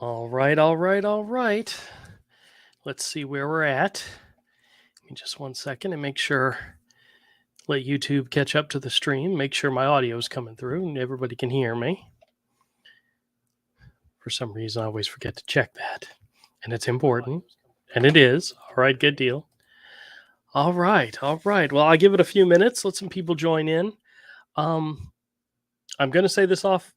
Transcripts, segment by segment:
All right, all right, all right. Let's see where we're at. Give me just 1 second and make sure, let YouTube catch up to the stream, make sure my audio is coming through and everybody can hear me. For some reason, I always forget to check that. And it's important. And it is. All right, good deal. All right, all right. Well, I'll give it a few minutes. Let some people join in. Um, I'm going to say this off.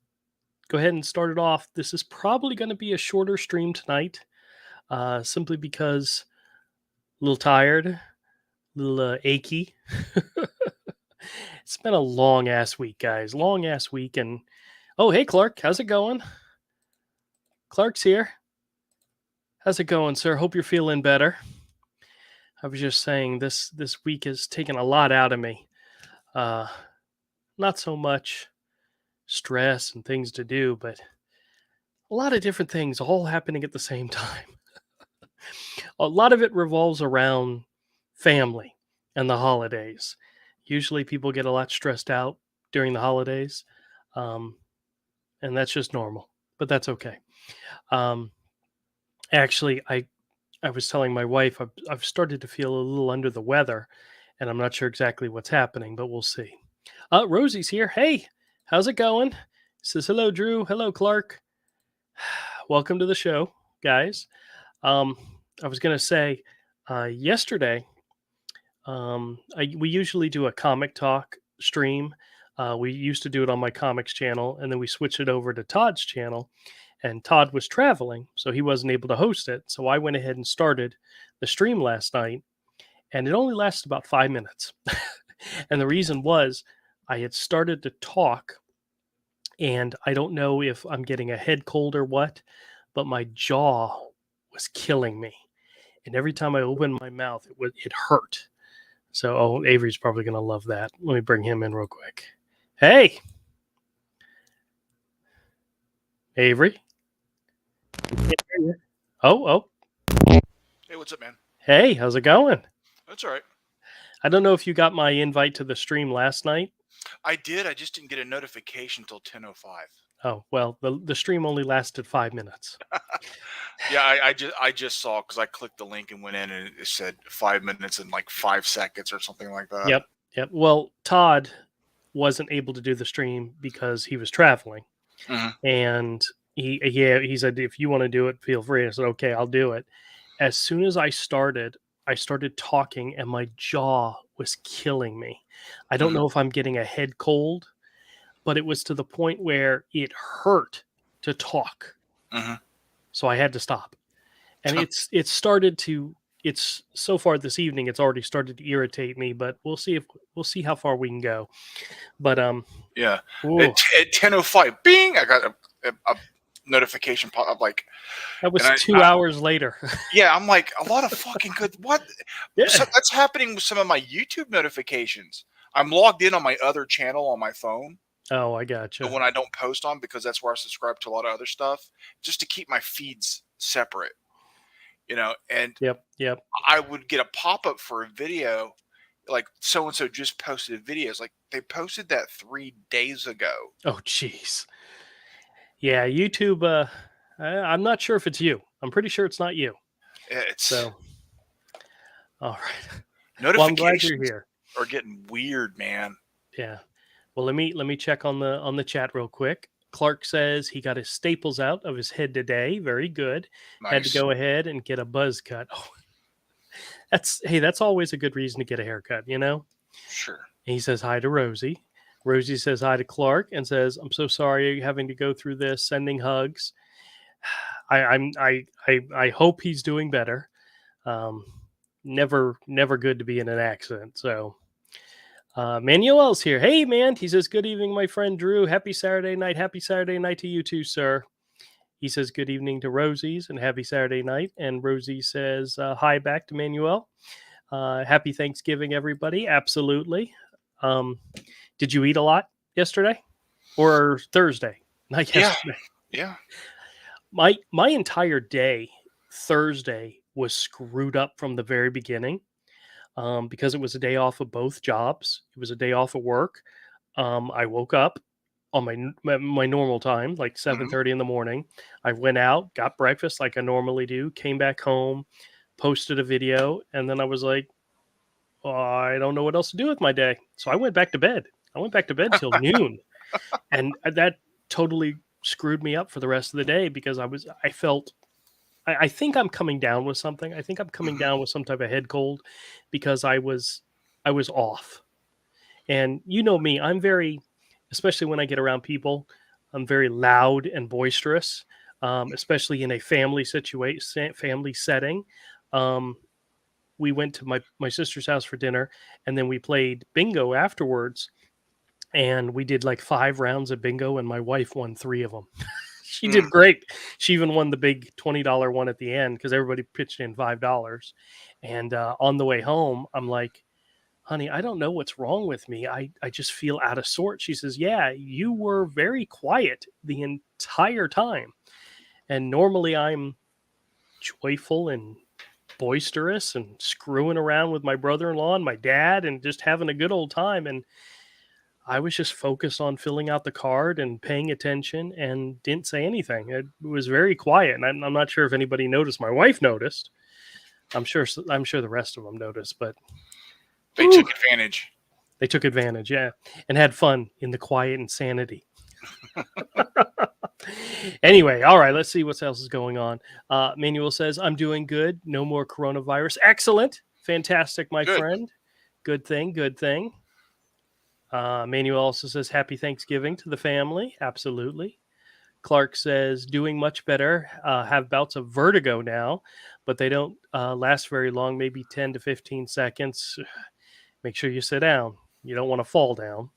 Go ahead and start it off. This is probably going to be a shorter stream tonight, simply because a little tired, a little achy. It's been a long ass week, guys. Long ass week. And oh, hey, Clark, how's it going? Clark's here. How's it going, sir? Hope you're feeling better. I was just saying this week has taken a lot out of me. Not so much stress and things to do, but a lot of different things all happening at the same time. A lot of it revolves around family and the holidays. Usually people get a lot stressed out during the holidays. Um, and that's just normal, but that's okay. Um, actually, I was telling my wife I've started to feel a little under the weather, and I'm not sure exactly what's happening, but we'll see. Rosie's here. Hey, how's it going? Says hello, Drew. Hello, Clark. Welcome to the show, guys. Um, I was gonna say, yesterday, we usually do a comic talk stream. We used to do it on my comics channel, and then we switched it over to Todd's channel. And Todd was traveling, so he wasn't able to host it. So I went ahead and started the stream last night, and it only lasted about 5 minutes. And the reason was I had started to talk, and I don't know if I'm getting a head cold or what, but my jaw was killing me. And every time I opened my mouth, it hurt. So, oh, Avery's probably going to love that. Let me bring him in real quick. Hey, Avery. Oh. Hey, what's up, man? Hey, how's it going? That's all right. I don't know if you got my invite to the stream last night. I did. I just didn't get a notification until 10:05. Oh, well, the stream only lasted 5 minutes. Yeah, I just saw because I clicked the link and went in and it said 5 minutes and like 5 seconds or something like that. Yep. Well, Todd wasn't able to do the stream because he was traveling, and he said if you want to do it, feel free. I said okay, I'll do it. As soon as I started talking, and my jaw was killing me. I don't know if I'm getting a head cold, but it was to the point where it hurt to talk. So I had to stop. And it's so far this evening, it's already started to irritate me, but we'll see how far we can go. But yeah, at 10:05, bing! I got a notification pop up like that was 2 hours later. Yeah, I'm like a lot of fucking good. What? Yeah. So that's happening with some of my YouTube notifications. I'm logged in on my other channel on my phone. Oh, I gotcha. The one I don't post on because that's where I subscribe to a lot of other stuff, just to keep my feeds separate. And Yep. I would get a pop-up for a video, like so-and-so just posted videos. Like they posted that 3 days ago. Oh, jeez. Yeah, YouTube, I'm not sure if it's you. I'm pretty sure it's not you. So, all right. Notifications well, I'm glad you're here. Are getting weird, man. Yeah. Well, let me check on the chat real quick. Clark says he got his staples out of his head today. Very good. Nice. Had to go ahead and get a buzz cut. Oh, that's always a good reason to get a haircut, Sure. And he says hi to Rosie. Rosie says hi to Clark and says, "I'm so sorry you're having to go through this. Sending hugs." I hope he's doing better. Never good to be in an accident. So. Manuel's here. Hey, man. He says, good evening, my friend Drew. Happy Saturday night. Happy Saturday night to you too, sir. He says, good evening to Rosie's and happy Saturday night. And Rosie says, hi back to Manuel. Happy Thanksgiving, everybody. Absolutely. Did you eat a lot yesterday or Thursday? Not yesterday. Yeah. My entire day, Thursday, was screwed up from the very beginning. Because it was a day off of both jobs. It was a day off of work. I woke up. on my normal time, like 7:30 in the morning. I went out, got breakfast like I normally do, came back home, posted a video, and then I was like, "Oh, I don't know what else to do with my day." So I went back to bed. I went back to bed till noon, and that totally screwed me up for the rest of the day because I felt I think I'm coming down with something. I think I'm coming Mhm. down with some type of head cold because I was off. And you know me, I'm very, especially when I get around people, I'm very loud and boisterous, especially in a family situation, family setting. Um, we went to my sister's house for dinner, and then we played bingo afterwards. And we did like 5 rounds of bingo, and my wife won 3 of them. She Mm. did great. She even won the big $20 one at the end because everybody pitched in $5. And on the way home, I'm like, honey, I don't know what's wrong with me. I just feel out of sorts. She says, yeah, you were very quiet the entire time. And normally I'm joyful and boisterous and screwing around with my brother in law and my dad and just having a good old time. And I was just focused on filling out the card and paying attention and didn't say anything. It was very quiet. And I'm not sure if anybody noticed. My wife noticed. I'm sure the rest of them noticed, but They took advantage. they took advantage, yeah, and had fun in the quiet insanity. Anyway, all right, let's see what else is going on. Manuel says, I'm doing good. No more coronavirus. Excellent. Fantastic, my Good. friend. Good thing. Good thing. Manuel also says, Happy Thanksgiving to the family. Absolutely. Clark says, doing much better. Have bouts of vertigo now, but they don't last very long, maybe 10 to 15 seconds. Make sure you sit down. You don't want to fall down.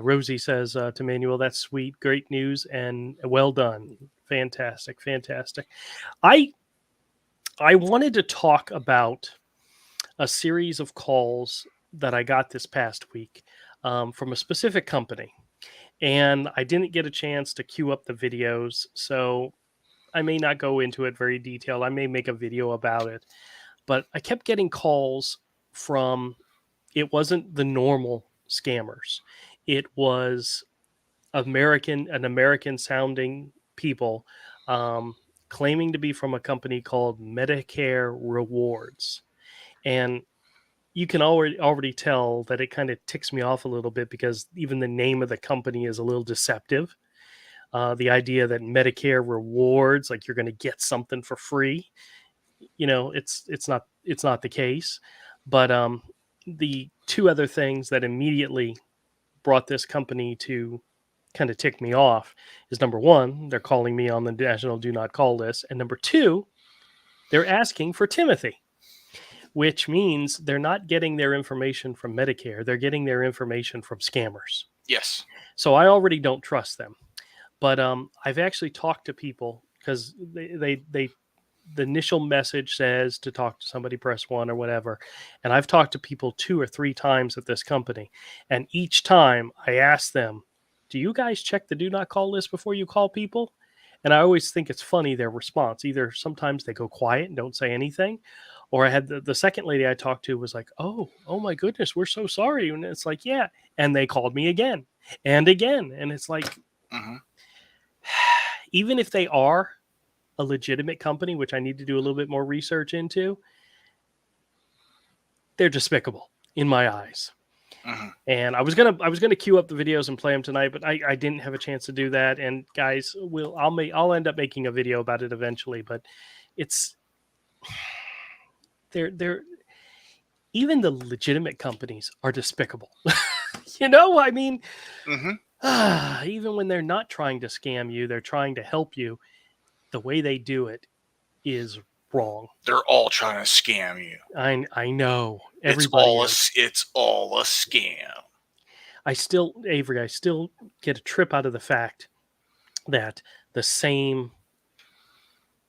Rosie says to Manuel, that's sweet. Great news and well done. Fantastic. Fantastic. I I wanted to talk about a series of calls that I got this past week from a specific company. And I didn't get a chance to queue up the videos. So I may not go into it very detailed. I may make a video about it. But I kept getting calls from, it wasn't the normal scammers. It was an American sounding people um, claiming to be from a company called Medicare Rewards. And you can already tell that it kind of ticks me off a little bit because even the name of the company is a little deceptive. The idea that Medicare Rewards, like you're going to get something for free, it's not the case. But the two other things that immediately brought this company to kind of tick me off is, number one, they're calling me on the national do not call list, and number two, they're asking for Timothy, which means they're not getting their information from Medicare, they're getting their information from scammers. Yes. So I already don't trust them. But I've actually talked to people because they the initial message says to talk to somebody, press one or whatever. And I've talked to people 2 or 3 times at this company. And each time I ask them, do you guys check the do not call list before you call people? And I always think it's funny their response. Either sometimes they go quiet and don't say anything, or I had the second lady I talked to was like, oh my goodness, we're so sorry. And it's like, yeah. And they called me again and again. And it's like, Hmm. even if they are a legitimate company, which I need to do a little bit more research into, they're despicable in my eyes. Hmm. And I was gonna queue up the videos and play them tonight, but I didn't have a chance to do that. And guys, I'll end up making a video about it eventually. But it's they're even the legitimate companies are despicable. I mean, Hmm. even when they're not trying to scam you, they're trying to help you. The way they do it is wrong. They're all trying to scam you. I know everybody is. It's all a scam. I still get a trip out of the fact that the same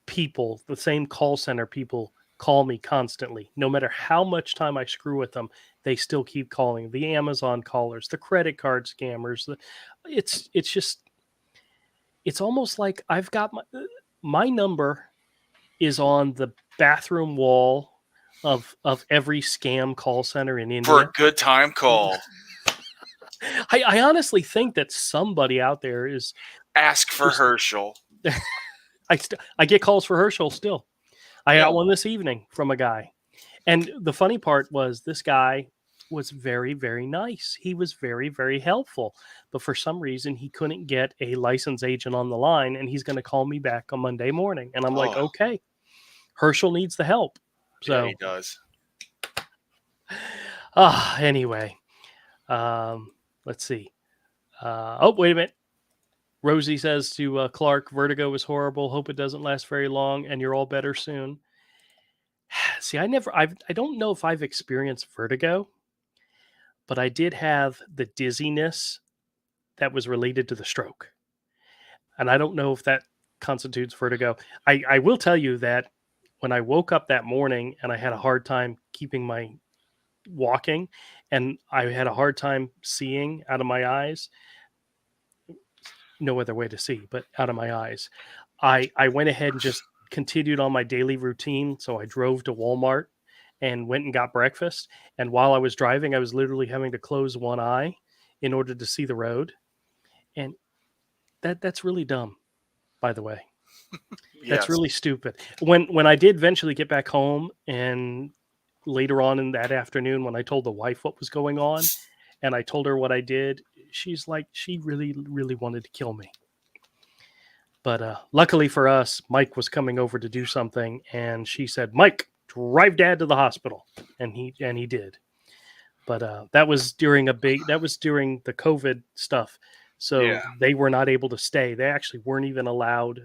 people, the same call center people call me constantly. No matter how much time I screw with them, they still keep calling. The Amazon callers, the credit card scammers. It's just it's almost like I've got my number is on the bathroom wall of every scam call center in For India. a good time call. I honestly think that somebody out there is Ask for just. Herschel. I get calls for Herschel still. I Yeah. got one this evening from a guy. And the funny part was this guy was very, very nice. He was very, very helpful. But for some reason, he couldn't get a licensed agent on the line, and he's going to call me back on Monday morning. And I'm like, Oh, okay, Herschel needs the help. yeah, he So, does. anyway, let's see. Oh, wait a minute. Rosie says to Clark, Vertigo is horrible. Hope it doesn't last very long, and you're all better soon. See, I don't know if I've experienced vertigo, but I did have the dizziness that was related to the stroke. And I don't know if that constitutes vertigo. I will tell you that when I woke up that morning and I had a hard time keeping my walking and I had a hard time seeing out of my eyes, no other way to see, but out of my eyes, I went ahead and just continued on my daily routine. So I drove to Walmart and went and got breakfast. And while I was driving, I was literally having to close one eye in order to see the road. And that's really dumb, by the way. That's Yes. really stupid. When I did eventually get back home and later on in that afternoon when I told the wife what was going on and I told her what I did, she's like she really really wanted to kill me. But luckily for us, Mike was coming over to do something and she said, "Mike, drive dad to the hospital." And he did. But that was during the COVID stuff. Yeah. So they were not able to stay. They actually weren't even allowed.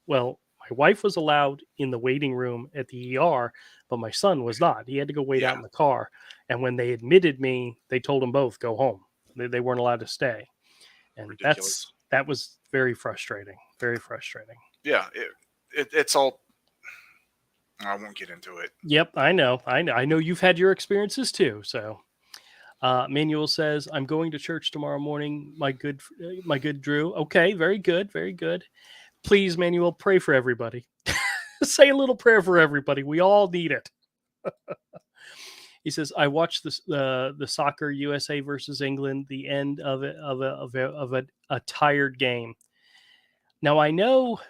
Well, my wife was allowed in the waiting room at the ER, but my son was not. He had to go wait Yeah. out in the car. And when they admitted me, they told them both go home. They weren't allowed to stay. And Ridiculous. that was very frustrating. Very frustrating. Yeah. It's all. I won't get into it. Yep, I know. I know. I know you've had your experiences too. So Manuel says, "I'm going to church tomorrow morning. My good Drew." Okay, very good, very good. Please, Manuel, pray for everybody. Say a little prayer for everybody. We all need it. He says, "I watched the soccer USA versus England. The end of it of a tired game. Now I know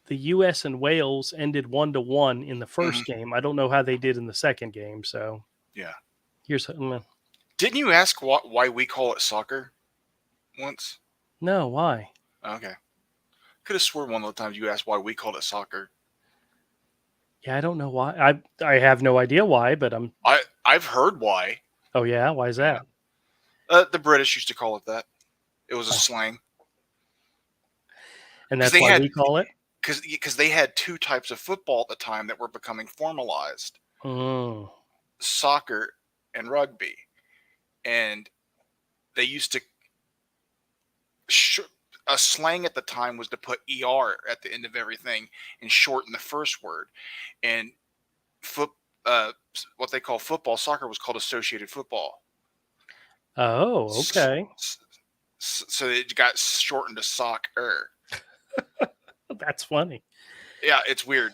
the U.S. and Wales ended 1-1 in the Hmm. first game. I don't know how they did in the second game. So Yeah. here's Didn't you ask why we call it soccer once? no why." Okay. Could have sworn one of the times you asked why we called it soccer. Yeah, I don't know why. I have no idea why, but I'm. I've heard why. Oh yeah, why is Yeah. that? The British used to call it that. It was a Oh, slang and because that's they why had we call it. because they had two types of football at the time that were becoming formalized: Mm. soccer and rugby. And they used to a slang at the time was to put er at the end of everything and shorten the first word. And foot uh, what they call football soccer was called associated football. Oh, okay. So it got shortened to soccer. That's funny. Yeah, it's weird.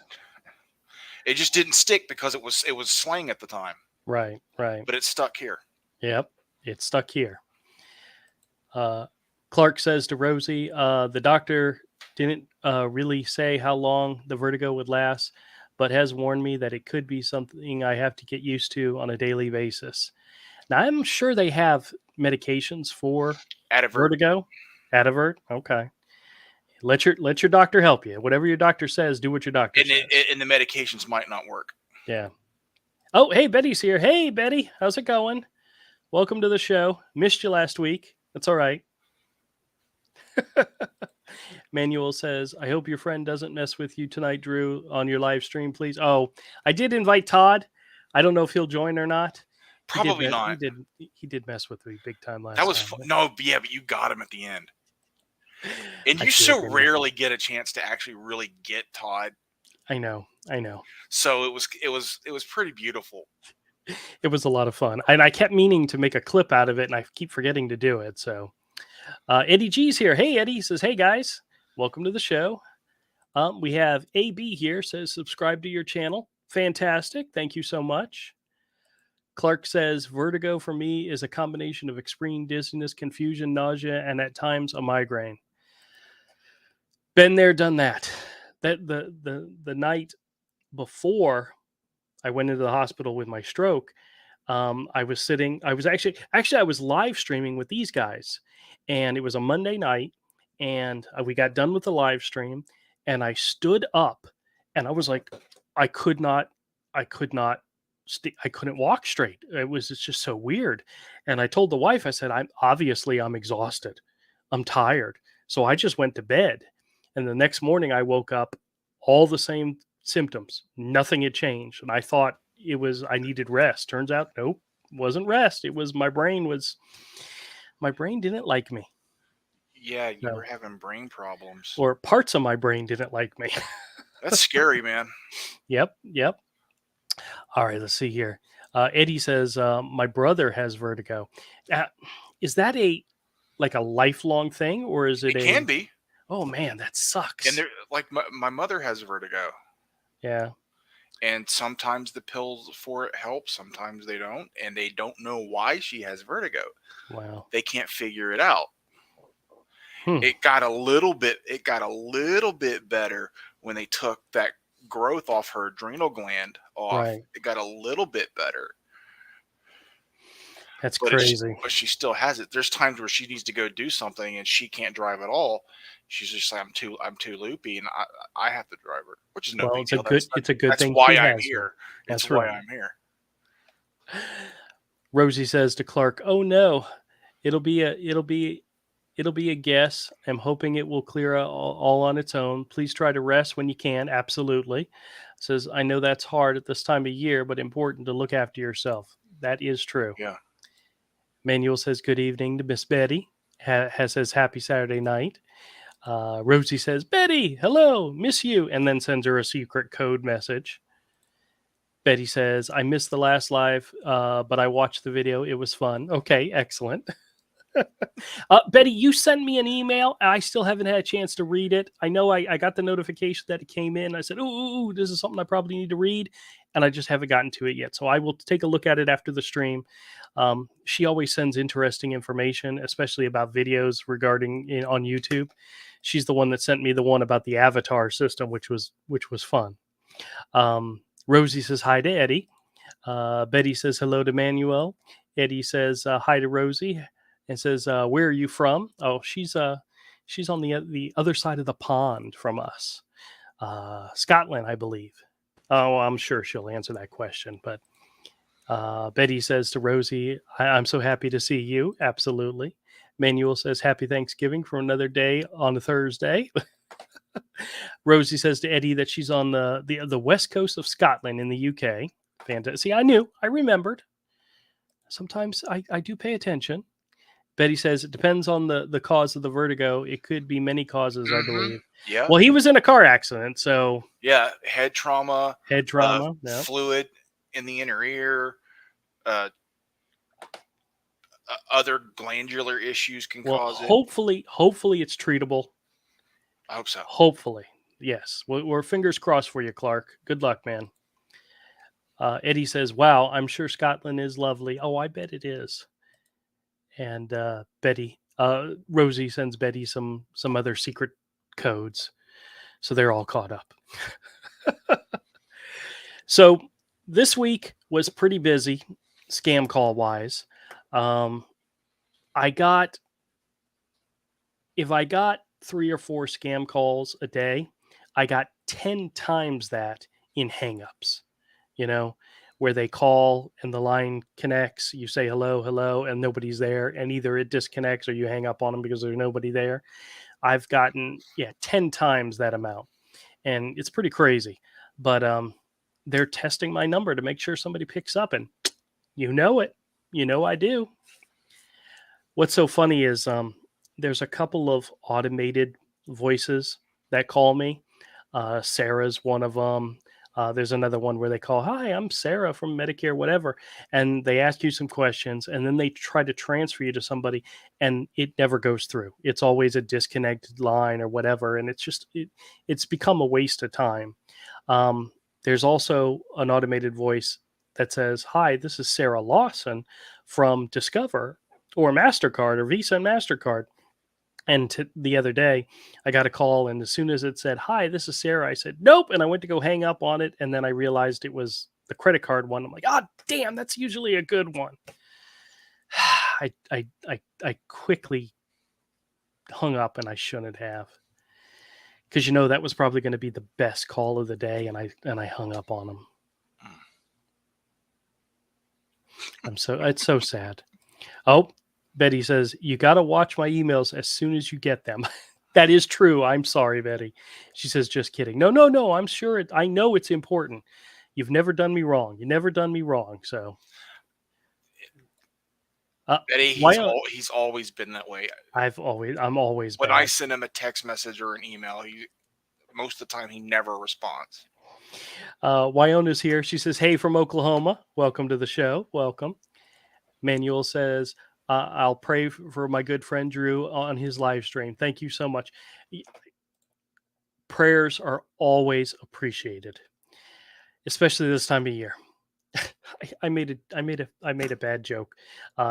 It just didn't stick because it was slang at the time, Right, right. but it stuck here. Yep, it's stuck here. Uh, Clark says to Rosie, "The doctor didn't really say how long the vertigo would last, but has warned me that it could be something I have to get used to on a daily basis." Now, I'm sure they have medications for Advert, vertigo. Adavert. Okay. Let your doctor help you. Whatever your doctor says, do what your doctor and says. and the medications might not work. Yeah. Oh, hey, Betty's here. Hey, Betty, how's it going? Welcome to the show. Missed you last week. That's all right. Manuel says, "I hope your friend doesn't mess with you tonight, Drew, on your live stream, please." Oh, I did invite Todd. I don't know if he'll join or not. He did. Probably not. He did mess with me big time That last was time. no, yeah, but you got him at the end. And I you feel so like rarely get a chance to actually really get Todd. I know. I know. So it was pretty beautiful. It was a lot of fun, and I kept meaning to make a clip out of it, and I keep forgetting to do it. So, Eddie G's here. Hey, Eddie says, "Hey guys, welcome to the show." We have AB here says, "Subscribe to your channel." Fantastic. Thank you so much. Clark says vertigo for me is a combination of extreme dizziness, confusion, nausea, and at times a migraine. Been there, done that. That the night before I went into the hospital with my stroke, I was sitting. I was actually I was live streaming with these guys, and it was a Monday night, and we got done with the live stream, and I stood up, and I was like, I could not, I could not, I couldn't walk straight. It's just so weird, and I told the wife, I said, I'm exhausted, I'm tired, so I just went to bed, and the next morning I woke up, all the same symptoms, nothing had changed, and I thought it was I needed rest. Turns out, nope, wasn't rest. It was my brain didn't like me. Yeah, you were No, having brain problems. or parts of my brain didn't like me. That's scary, man. Yep, yep. All right, let's see here. Eddie says my brother has vertigo. Uh, is that a like a lifelong thing, or is it It can a? be. Oh man, that And sucks. there, like my mother has vertigo, Yeah. and sometimes the pills for it help, sometimes they don't, and they don't know why she has vertigo. Wow. They can't figure it out. Hmm. It got a little bit better when they took that growth off her adrenal gland off. Right. It got a little bit better, That's but it's crazy. but she still has it. There's times where she needs to go do something and she can't drive at all. She's just like, I'm too loopy, and I have to drive her, which is no Well, big deal. That's it's a good that's thing why she I'm has you. here. It's That's why right. I'm here. Rosie says to Clark, "Oh no, it'll be a it'll be it'll be a guess. I'm hoping it will clear all on its own. Please try to rest when you can. Absolutely." Says, "I know that's hard at this time of year, but important to look after yourself." That is true. Yeah. Manuel says, "Good evening to Miss Betty." Says, "Happy Saturday night." Rosie says, "Betty, hello, miss you," and then sends her a secret code message. Betty says, "I missed the last live, but I watched the video. It was fun." Okay, excellent. Betty, you sent me an email. I still haven't had a chance to read it. I know I got the notification that it came in. I said, ooh, this is something I probably need to read. And I just haven't gotten to it yet. So I will take a look at it after the stream. She always sends interesting information, especially about videos regarding on YouTube. She's the one that sent me the one about the avatar system, which was fun. Rosie says hi to Eddie. Betty says hello to Manuel. Eddie says hi to Rosie and says, "Where are you from?" Oh, she's on the other side of the pond from us, Scotland, I believe. Oh, I'm sure she'll answer that question. But Betty says to Rosie, I'm so happy to see you." Absolutely. Manuel says, "Happy Thanksgiving for another day on a Thursday." Rosie says to Eddie that she's on the west coast of Scotland in the UK. Fantastic. See, I remembered. Sometimes I do pay attention. Betty says it depends on the cause of the vertigo. It could be many causes, I Mm-hmm. believe. Yeah. Well, he was in a car accident, so Yeah. Head trauma, head trauma. No. fluid in the inner ear, uh, other glandular issues can Well, cause it. hopefully it's treatable. I hope so. Hopefully, yes. We're fingers crossed for you, Clark. Good luck, man. Eddie says, "Wow, I'm sure Scotland is lovely." Oh, I bet it is. And Rosie sends Betty some other secret codes, so they're all caught up. So this week was pretty busy, scam call wise. Um, I got if I got 3 or 4 scam calls a day, I got 10 times that in hangups. You know, where they call and the line connects, you say hello, hello, and nobody's there, and either it disconnects or you hang up on them because there's nobody there. I've gotten 10 times that amount, and it's pretty crazy. But they're testing my number to make sure somebody picks up, and you know it. You know I do. What's so funny is there's a couple of automated voices that call me. Sarah's one of them. There's another one where they call, "Hi, I'm Sarah from Medicare, whatever," and they ask you some questions, and then they try to transfer you to somebody, and it never goes through. It's always a disconnected line or whatever, and it's become a waste of time. Um, there's also an automated voice. that says, "Hi, this is Sarah Lawson from Discover or MasterCard or Visa and MasterCard." And the other day, I got a call, and as soon as it said, "Hi, this is Sarah," I said, "Nope," and I went to go hang up on it, and then I realized it was the credit card one. I'm like, "Ah, damn, that's usually a good one." I quickly hung up, and I shouldn't have, because that was probably going to be the best call of the day, and I hung up on them. It's so sad. Oh, Betty says, "You got to watch my emails as soon as you get them." That is true. I'm sorry, Betty. She says, "Just kidding." No, no, no. I'm sure I know it's important. You've never done me wrong. You never done me wrong. So, Betty, why? he's always been that way. I'm always When bad. I send him a text message or an email, most of the time he never responds. Wyona's here. She says, "Hey, from Oklahoma. Welcome to the show. Welcome." Manuel says, "I'll pray for my good friend Drew on his live stream. Thank you so much." Prayers are always appreciated, especially this time of year. I made a bad joke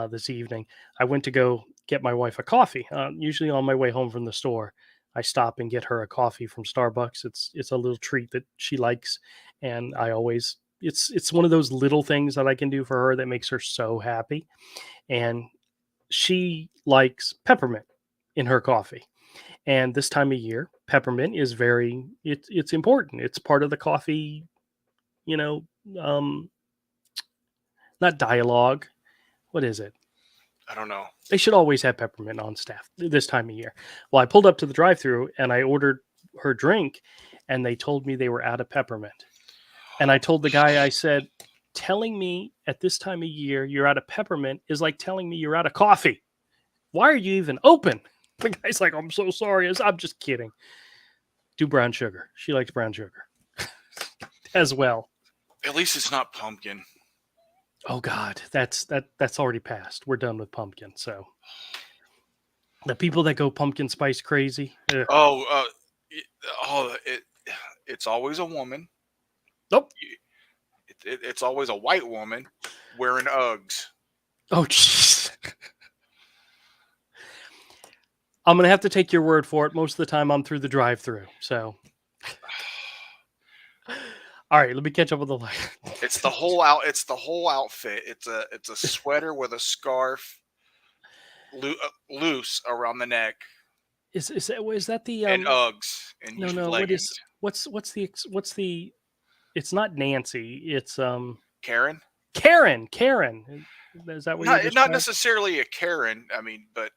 this evening. I went to go get my wife a coffee. Usually on my way home from the store, I stop and get her a coffee from Starbucks. It's a little treat that she likes, and I always it's one of those little things that I can do for her that makes her so happy. And she likes peppermint in her coffee. And this time of year, peppermint is it's important. It's part of the coffee, you know, um, not dialogue. What is it? I don't know. They should always have peppermint on staff this time of year. Well, I pulled up to the drive-through and I ordered her drink, and they told me they were out of peppermint. And I told the guy, I said, "Telling me at this time of year you're out of peppermint is like telling me you're out of coffee. Why are you even open?" The guy's like, "I'm so sorry." I'm just kidding. Do brown sugar. She likes brown sugar as well. At least it's not pumpkin. Oh God, that's already passed. We're done with pumpkin. So the people that go pumpkin spice crazy. Ugh. It's always a woman. Nope. It's always a white woman wearing Uggs. Oh jeez. I'm gonna have to take your word for it. Most of the time, I'm through the drive-through. So, all right, let me catch up with the light. It's the whole outfit. It's a sweater with a scarf loose around the neck. Is that the And Uggs and no usually no leggings. what's the it's not Nancy, it's Karen? Karen. Is that what you're Not describing? necessarily a Karen. I mean, but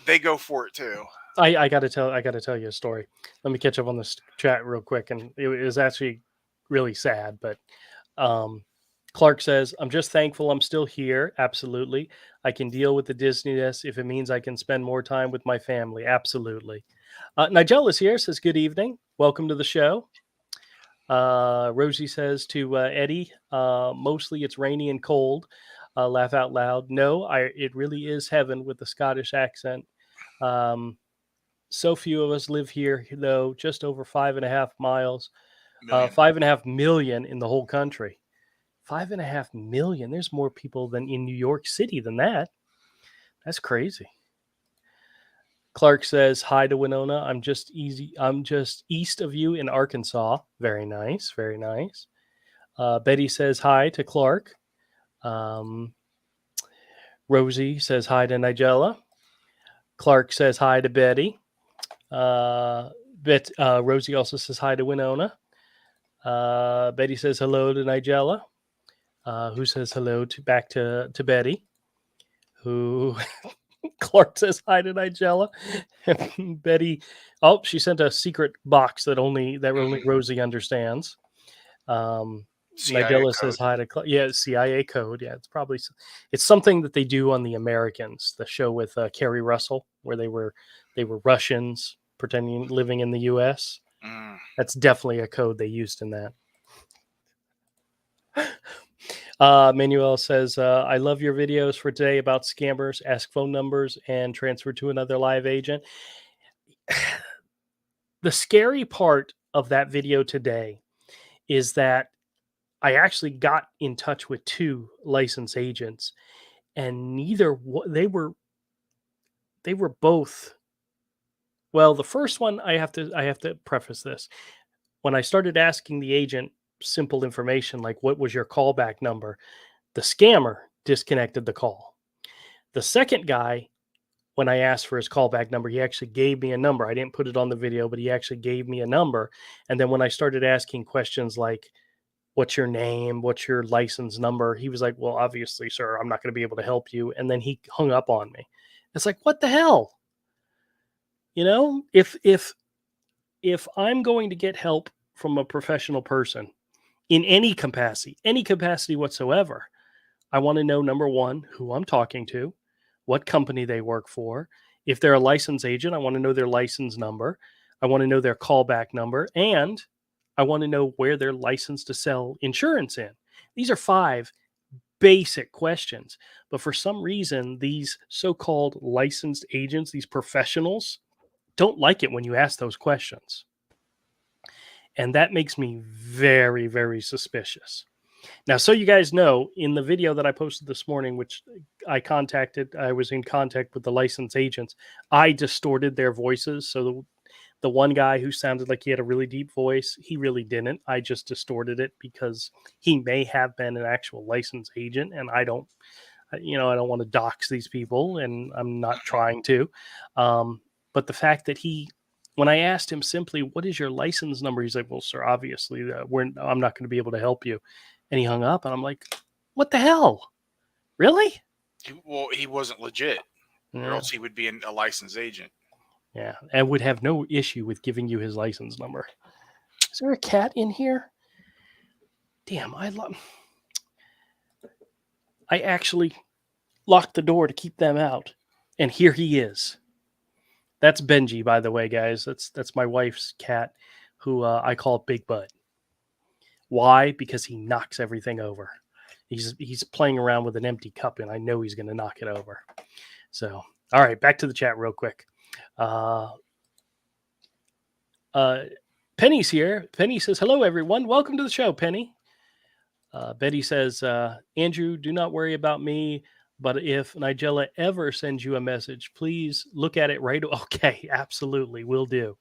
they go for it too. I gotta tell you a story. Let me catch up on this chat real quick, and it was actually really sad. But Clark says, "I'm just thankful I'm still here. Absolutely, I can deal with the Disneyness if it means I can spend more time with my family. Absolutely." Nigel is here. Says, "Good evening. Welcome to the show." Rosie says to Eddie, "Mostly it's rainy and cold." Laugh out loud. No, it really is heaven with the Scottish accent. Um, so few of us live here, though, just over 5.5 miles, Million. 5.5 million in the whole country. 5.5 million. There's more people than in New York City than that. That's crazy. Clark says, "Hi to Winona. I'm just east of you in Arkansas." Very nice. Very nice. Betty says hi to Clark. Rosie says hi to Nigella. Clark says hi to Betty. Rosie also says hi to Winona. Betty says hello to Nigella, who says hello back to Betty, who Clark says hi to Nigella. Betty, oh, she sent a secret box that only Rosie understands. CIA Nigella says hi to yeah, CIA code. Yeah, it's something that they do on The Americans, the show with Kerry Russell, where they were Russians pretending living in the U.S. That's definitely a code they used in that. Manuel says, "I love your videos for today about scammers. Ask phone numbers and transfer to another live agent." The scary part of that video today is that I actually got in touch with 2 licensed agents, and they were both, well, the first one, I have to preface this. When I started asking the agent simple information like, "What was your callback number?" the scammer disconnected the call. The second guy, when I asked for his callback number, he actually gave me a number. I didn't put it on the video, but he actually gave me a number. And then when I started asking questions like, "What's your name? What's your license number?" he was like, "Well, obviously, sir, I'm not going to be able to help you." And then he hung up on me. It's like, what the hell? You know, if I'm going to get help from a professional person in any capacity whatsoever, I want to know, number one, who I'm talking to, what company they work for. If they're a license agent, I want to know their license number. I want to know their callback number. And I want to know where they're licensed to sell insurance in. These are 5 basic questions. But for some reason, these so called licensed agents, these professionals, don't like it when you ask those questions. And that makes me very, very suspicious. Now, so you guys know, in the video that I posted this morning, which I was in contact with the licensed agents, I distorted their voices. So the one guy who sounded like he had a really deep voice, he really didn't. I just distorted it because he may have been an actual licensed agent, and I don't want to dox these people, and I'm not trying to. But the fact that when I asked him simply, "What is your license number?" he's like, "Well, sir, obviously, I'm not going to be able to help you." And he hung up, and I'm like, "What the hell? Really?" He wasn't legit, or Yeah, else he would be a licensed agent. yeah, and would have no issue with giving you his license number. Is there a cat in here? Damn, I actually locked the door to keep them out, and here he is. That's Benji, by the way, guys. That's my wife's cat, who I call Big Bud. Why? Because he knocks everything over. He's playing around with an empty cup, and I know he's going to knock it over. So, all right, back to the chat real quick. Uh, Penny's here. Penny says, "Hello, everyone. Welcome to the show, Penny." Betty says, "Andrew, do not worry about me. But if Nigella ever sends you a message, please look at it right." Okay, absolutely, will do.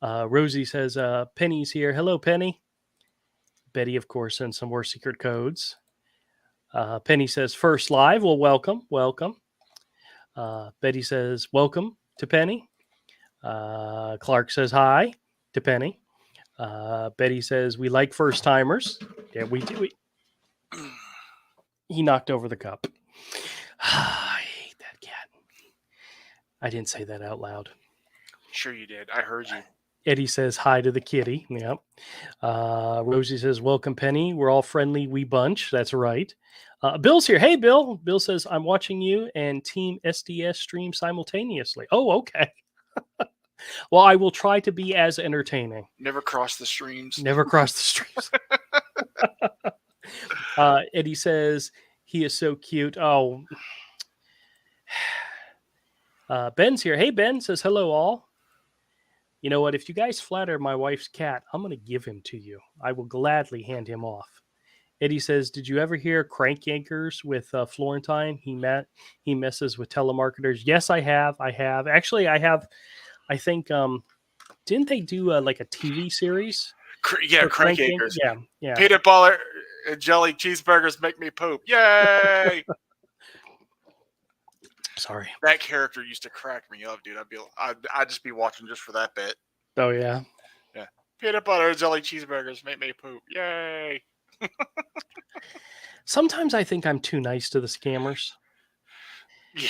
Rosie says, "Penny's here. Hello, Penny." Betty, of course, sends some more secret codes. Penny says, "First live." Well, welcome, welcome. Betty says, "Welcome to Penny." Clark says, "Hi" to Penny. Betty says, "We like first timers." Yeah, we do. He knocked over the cup. I hate that cat. I didn't say that out loud. Sure you did. I heard you. Eddie says hi to the kitty. Yep. Rosie says, "Welcome, Penny. We're all friendly, we bunch." That's right. Bill's here. Hey, Bill. Bill says, "I'm watching you and Team SDS stream simultaneously." Oh, okay. Well, I will try to be as entertaining. Never cross the streams. Never cross the streams. Eddie says, "He is so cute." Oh. Ben's here. Hey, Ben says, "Hello, all." You know what? If you guys flatter my wife's cat, I'm going to give him to you. I will gladly hand him off. Eddie says, "Did you ever hear Crank Yankers with Florentine? He messes with telemarketers." Yes, I have. I have. Actually, I have. I think didn't they do like a TV series? Yeah, Crank Acres. Yeah, yeah. Peanut butter and jelly cheeseburgers make me poop. Yay! Sorry. That character used to crack me up, dude. I'd just be watching just for that bit. Oh yeah. Yeah. Peanut butter and jelly cheeseburgers make me poop. Yay! Sometimes I think I'm too nice to the scammers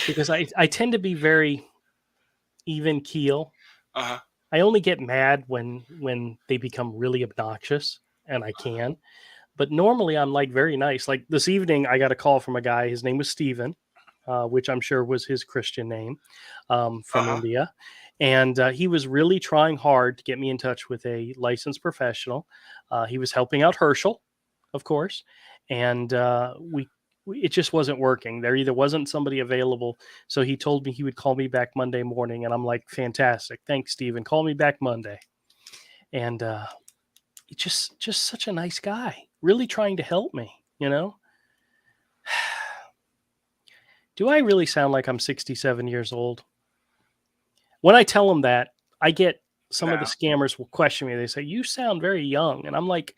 because I tend to be very even keel. Uh-huh. I only get mad when they become really obnoxious, and I can. But normally I'm like very nice. Like this evening, I got a call from a guy. His name was Steven, which I'm sure was his Christian name, from India. And he was really trying hard to get me in touch with a licensed professional. He was helping out Herschel, of course. And it just wasn't working. There either wasn't somebody available. So he told me he would call me back Monday morning. And I'm like, fantastic. Thanks, Steven. Call me back Monday. And just such a nice guy. really trying to help me, you know? Do I really sound like I'm 67 years old? When I tell them that, I get some of the No. scammers will question me. They say, "You sound very young." And I'm like,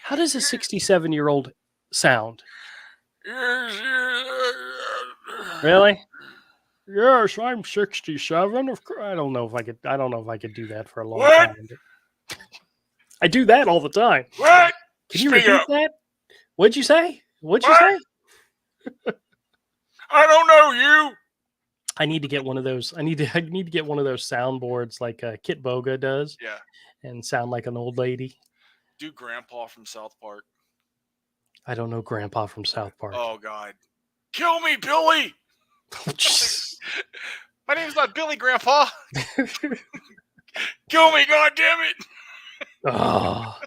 "How does a 67-year-old sound?" Really? Yes, I'm 67. Of course, I don't know if I could. I don't know if I could do that for a long What? time. But I do that all the time. What? Can you Speak repeat up. that? What'd you say? What'd you What? say? I don't know you. I need to get one of those. I need to. I need to get one of those soundboards like Kit Boga does, Yeah. and sound like an old lady. Do Grandpa from South Park. I don't know Grandpa from South Park. Oh God. Kill me, Billy. Jeez. My name's not Billy, Grandpa. Kill me, God damn it. Oh,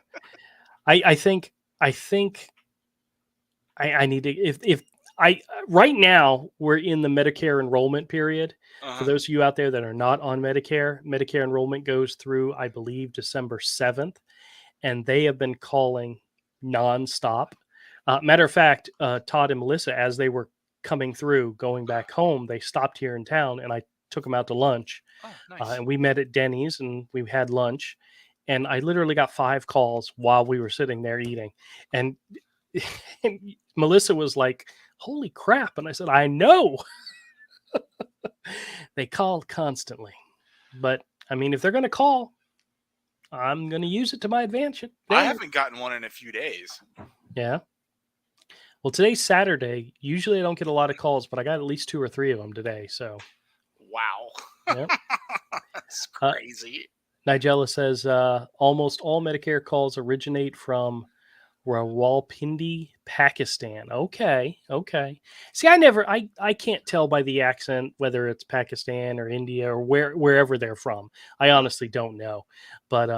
I think I need to if I right now we're in the Medicare enrollment period. For Uh-huh. those of you out there that are not on Medicare enrollment goes through, I believe, December 7th, and they have been calling nonstop. Matter of fact, Todd and Melissa, as they were coming through, going back home, they stopped here in town, and I took them out to lunch, Oh, nice. and we met at Denny's, and we had lunch. And I literally got 5 calls while we were sitting there eating, and, and Melissa was like, "Holy crap!" And I said, "I know." They called constantly, but I mean, if they're going to call, I'm going to use it to my advantage. I There, haven't gotten one in a few days. yeah. Well, today's Saturday. Usually I don't get a lot of calls, but I got at least 2 or 3 of them today. So, Wow. yeah. That's Uh, crazy. Nigella says almost all Medicare calls originate from Rawalpindi, Pakistan. Okay, okay. See, I can't tell by the accent whether it's Pakistan or India or wherever they're from. I honestly don't know, but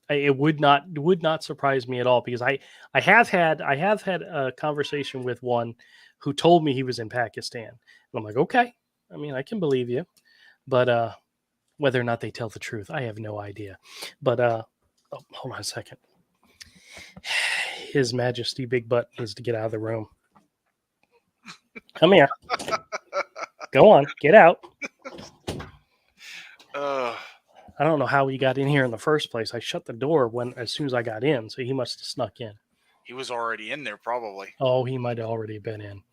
it would not surprise me at all because I have had a conversation with one who told me he was in Pakistan, and I'm like, okay, I mean, I can believe you, but whether or not they tell the truth, I have no idea. But oh, hold on a second. His Majesty Big Butt needs to get out of the room. Come here. Go on, get out. I don't know how he got in here in the first place. I shut the door as soon as I got in, so he must have snuck in. He was already in there, probably. Oh, he might have already been in.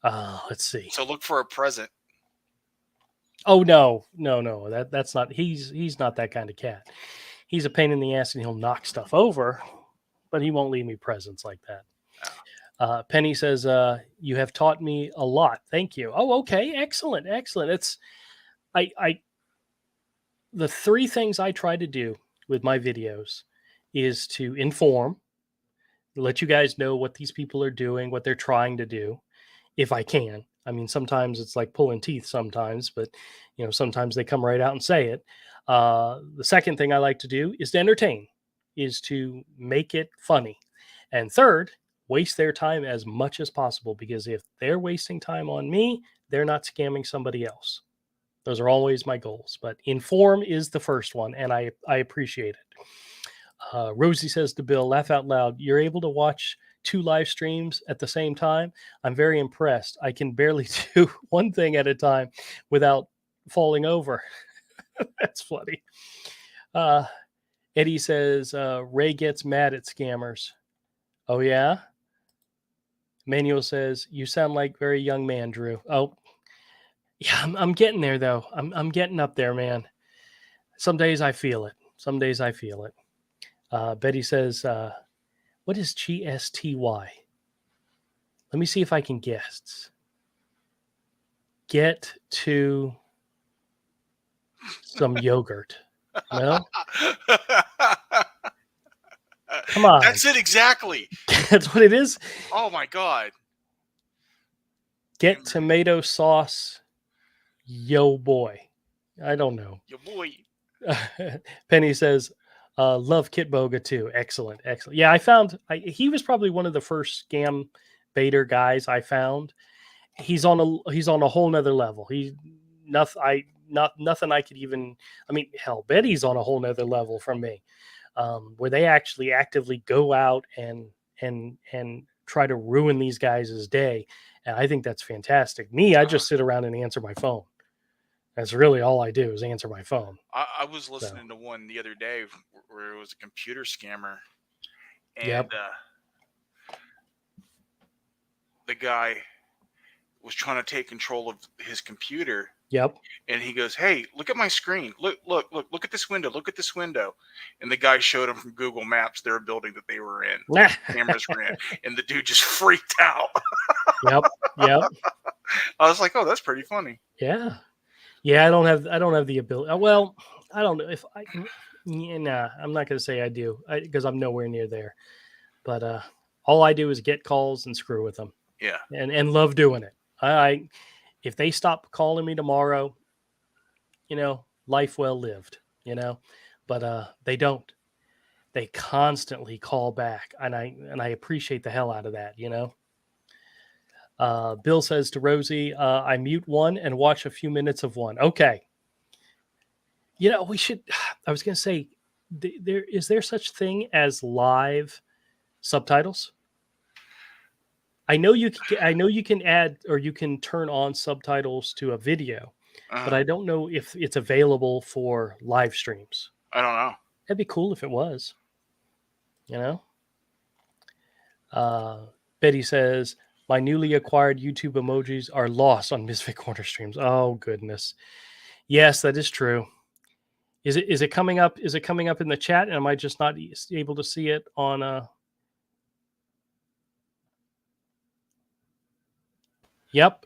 Let's see. So look for a present. Oh no. That's not. He's not that kind of cat. He's a pain in the ass, and he'll knock stuff over, but he won't leave me presents like that. Penny says, "You have taught me a lot. Thank you." Oh, okay, excellent. It's I the 3 things I try to do with my videos is to inform, let you guys know what these people are doing, what they're trying to do, if I can. I mean, sometimes it's like pulling teeth sometimes, but sometimes they come right out and say it. The second thing I like to do is to entertain, is to make it funny. And third, waste their time as much as possible because if they're wasting time on me, they're not scamming somebody else. Those are always my goals, but inform is the first one, and I appreciate it. Rosie says to Bill, laugh out loud. You're able to watch 2 live streams at the same time. I'm very impressed. I can barely do one thing at a time without falling over. That's funny. Eddie says, Ray gets mad at scammers. Oh, yeah? Manuel says, you sound like very young man, Drew. Oh, yeah, I'm getting there, though. I'm getting up there, man. Some days I feel it. Some days I feel it. Betty says, what is GSTY? Let me see if I can guess. Get to some yogurt. No? Come on. That's it exactly. That's what it is? Oh my God. Get tomato sauce, yo boy. I don't know. Your boy. Penny says, love Kit Boga too. Excellent. Yeah, he was probably one of the first scam baiter guys I found. He's on a whole nother level. Nothing I could even, I mean, hell, Betty's on a whole nother level from me. where they actually actively go out and try to ruin these guys' day. And I think that's fantastic. Me, I just sit around and answer my phone. That's really all I do is answer my phone. I was So, listening to one the other day where it was a computer scammer, and yep, the guy was trying to take control of his computer, yep. and he goes, "Hey, look at my screen. Look at this window. Look at this window." And the guy showed him from Google Maps their building that they were in, cameras were in, and the dude just freaked out. Yep, yep. I was like, "Oh, that's pretty funny." Yeah. Yeah, I don't have the ability. Well, I don't know if I. Yeah, nah, I'm not going to say I do because I'm nowhere near there. But all I do is get calls and screw with them, Yeah. and love doing it. I if they stop calling me tomorrow, life well lived. But they don't. They constantly call back, and I appreciate the hell out of that. Bill says to Rosie, I mute one and watch a few minutes of one. Okay. We should, I was going to say, is there such thing as live subtitles? I know you can add or you can turn on subtitles to a video, but I don't know if it's available for live streams. I don't know. That'd be cool if it was. Betty says, my newly acquired YouTube emojis are lost on Misfit Corner streams. Oh goodness. Yes, that is true. Is it coming up? Is it coming up in the chat? And am I just not able to see it on Yep.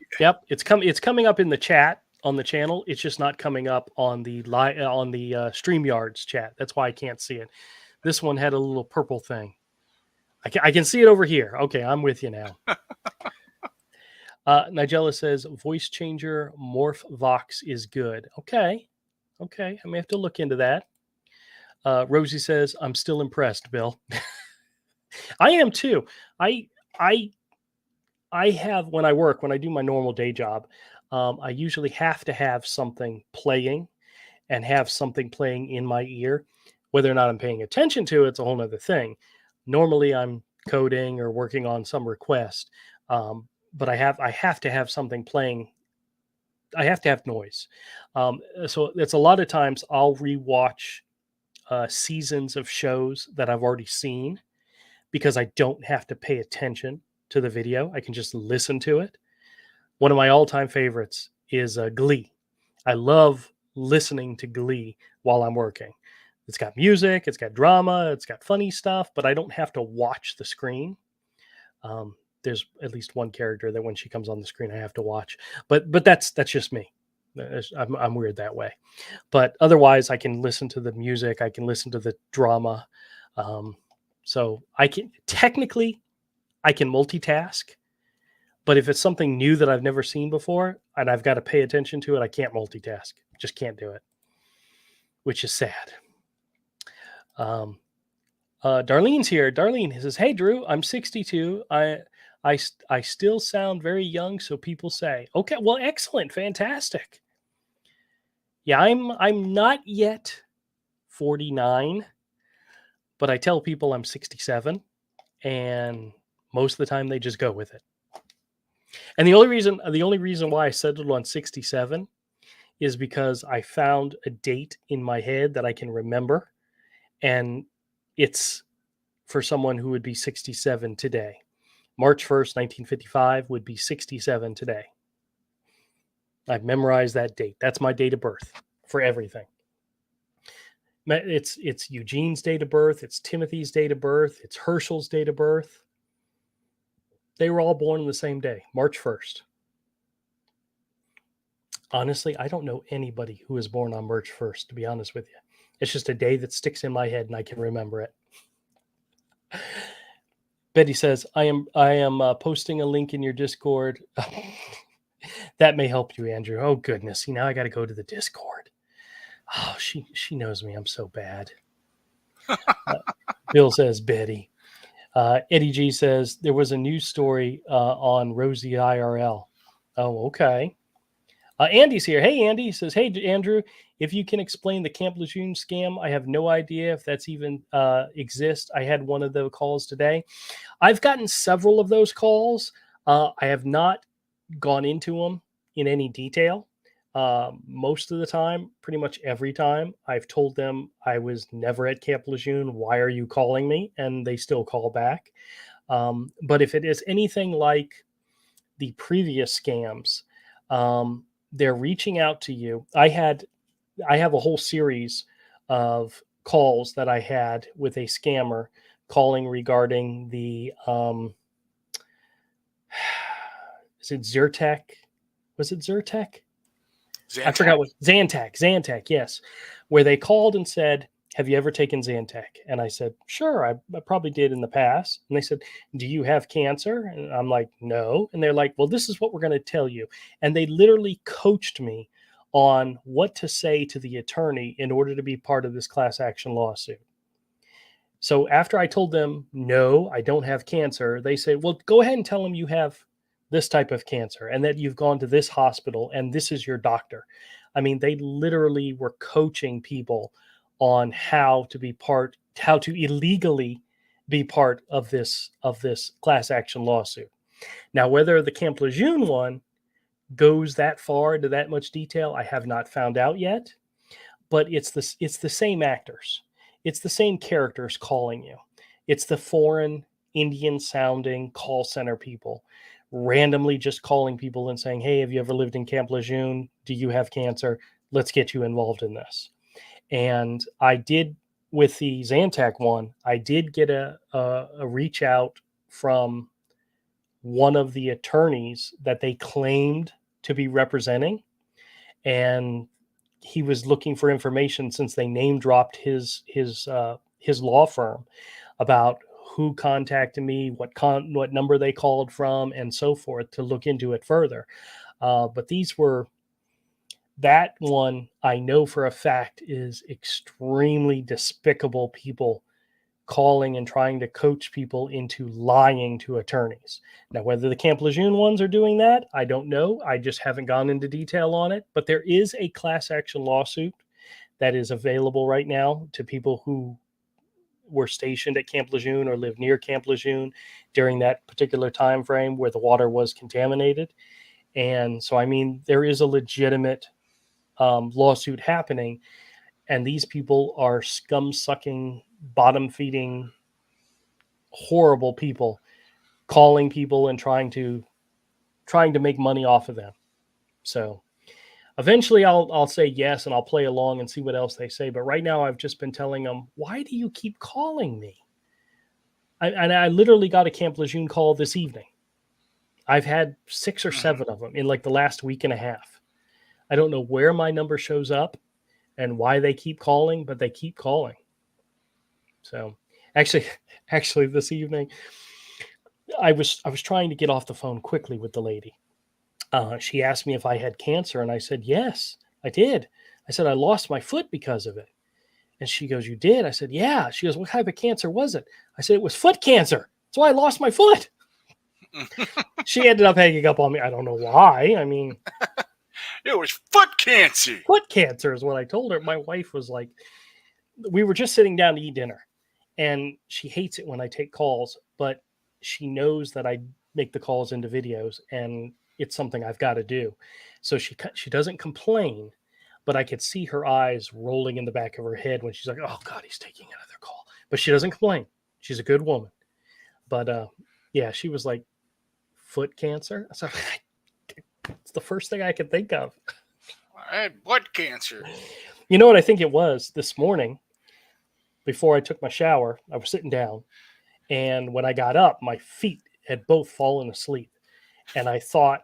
It's coming up in the chat on the channel. It's just not coming up on the StreamYards chat. That's why I can't see it. This one had a little purple thing. I can see it over here. Okay, I'm with you now. Nigella says voice changer morph vox is good. Okay, I may have to look into that. Rosie says I'm still impressed, Bill. I am too. I have when I do my normal day job, I usually have to have something playing and have something playing in my ear. Whether or not I'm paying attention to it's a whole other thing. Normally I'm coding or working on some request, but I have to have something playing. I have to have noise. So it's a lot of times I'll rewatch seasons of shows that I've already seen because I don't have to pay attention to the video. I can just listen to it. One of my all-time favorites is Glee. I love listening to Glee while I'm working. It's got music, it's got drama, it's got funny stuff, but I don't have to watch the screen. There's at least one character that when she comes on the screen, I have to watch. But that's just me. I'm weird that way. But otherwise, I can listen to the music. I can listen to the drama. So I can multitask. But if it's something new that I've never seen before and I've got to pay attention to it, I can't multitask. Just can't do it, which is sad. Darlene's here. Darlene says, "Hey Drew, I'm 62. I still sound very young, so people say." Okay, well, excellent, fantastic. Yeah, I'm not yet 49, but I tell people I'm 67, and most of the time they just go with it. And the only reason why I settled on 67 is because I found a date in my head that I can remember, and it's for someone who would be 67 today. March 1st, 1955 would be 67 today. I've memorized that date. That's my date of birth for everything. It's Eugene's date of birth. It's Timothy's date of birth. It's Herschel's date of birth. They were all born on the same day, March 1st. Honestly, I don't know anybody who was born on March 1st, to be honest with you. It's just a day that sticks in my head and I can remember it. Betty says, I am posting a link in your Discord. That may help you, Andrew. Oh, goodness. See, now I got to go to the Discord. Oh, she knows me. I'm so bad. Bill says, Betty. Eddie G says, there was a news story on Rosie IRL. Oh, okay. Andy's here. Hey, Andy. He says, hey, Andrew, if you can explain the Camp Lejeune scam, I have no idea if that's even exists. I had one of the calls today. I've gotten several of those calls. I have not gone into them in any detail. Most of the time, pretty much every time, I've told them I was never at Camp Lejeune. Why are you calling me? And they still call back. But if it is anything like the previous scams, they're reaching out to you. I have a whole series of calls that I had with a scammer calling regarding the is it Zyrtec? Was it Zyrtec? I Zantac. forgot what Zantac. Zantac, yes. Where they called and said, "Have you ever taken Zantac?" And I said, "Sure, I probably did in the past." And they said, "Do you have cancer?" And I'm like, "No." And they're like, "Well, this is what we're going to tell you." And they literally coached me on what to say to the attorney in order to be part of this class action lawsuit. So after I told them, "No, I don't have cancer," they said, "Well, go ahead and tell them you have this type of cancer and that you've gone to this hospital and this is your doctor." I mean, they literally were coaching people on how to illegally be part of this class action lawsuit. Now, whether the Camp Lejeune one goes that far into that much detail, I have not found out yet. But it's the same actors, it's the same characters calling you. It's the foreign Indian sounding call center people randomly just calling people and saying, "Hey, have you ever lived in Camp Lejeune? Do you have cancer? Let's get you involved in this." And I did with the Zantac one. I did get a reach out from one of the attorneys that they claimed to be representing, and he was looking for information since they name dropped his law firm about who contacted me, what number they called from, and so forth to look into it further. But that one I know for a fact is extremely despicable people calling and trying to coach people into lying to attorneys. Now, whether the Camp Lejeune ones are doing that, I don't know. I just haven't gone into detail on it. But there is a class action lawsuit that is available right now to people who were stationed at Camp Lejeune or live near Camp Lejeune during that particular time frame where the water was contaminated. And so, I mean, there is a legitimate lawsuit happening, and these people are scum sucking, bottom feeding, horrible people calling people and trying to make money off of them. So eventually I'll say yes and I'll play along and see what else they say. But right now I've just been telling them, "Why do you keep calling me?" I literally got a Camp Lejeune call this evening. I've had 6 or Mhm. 7 of them in like the last week and a half. I don't know where my number shows up and why they keep calling, but they keep calling. So actually, actually this evening, I was trying to get off the phone quickly with the lady. She asked me if I had cancer, and I said yes, I did. I said I lost my foot because of it, and she goes, "You did?" I said, "Yeah." She goes, "What type of cancer was it?" I said, "It was foot cancer. That's why I lost my foot." She ended up hanging up on me. I don't know why. I mean, It was foot cancer. foot cancer is what I told her. My wife was like, we were just sitting down to eat dinner, and she hates it when I take calls, but she knows that I make the calls into videos, and it's something I've got to do. So she doesn't complain, but I could see her eyes rolling in the back of her head when she's like, "Oh God, he's taking another call." But she doesn't complain. She's a good woman. But yeah, she was like, "Foot cancer." So it's the first thing I could think of. I had butt cancer. You know what I think it was this morning? Before I took my shower, I was sitting down, and when I got up, my feet had both fallen asleep. And I thought,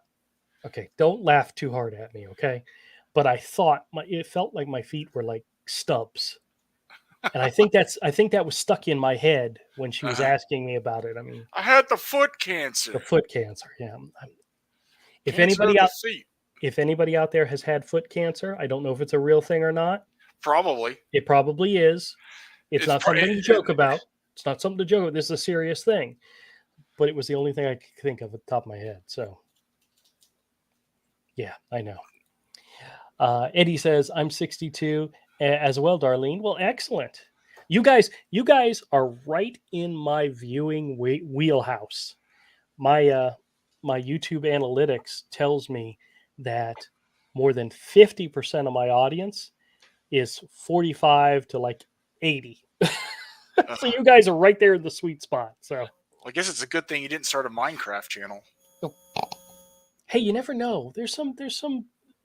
okay, don't laugh too hard at me, okay? But I thought it felt like my feet were like stubs. And I think that was stuck in my head when she was Uh-huh. asking me about it. I mean, I had the foot the cancer. foot cancer. Yeah. If Cancer anybody of the out feet. if anybody out there has had foot cancer, I don't know if it's a real thing or not. Probably. It probably is. It's It's not something to joke about. It's not something to joke about. This is a serious thing. But it was the only thing I could think of at the top of my head. So yeah, I know. Eddie says, I'm 62 as well, Darlene. Well, excellent. You guys are right in my viewing wheelhouse. My YouTube analytics tells me that more than 50% of my audience is 45 to like 80. So Uh, you guys are right there in the sweet spot. So I guess it's a good thing you didn't start a Minecraft channel. hey, you never know. There's some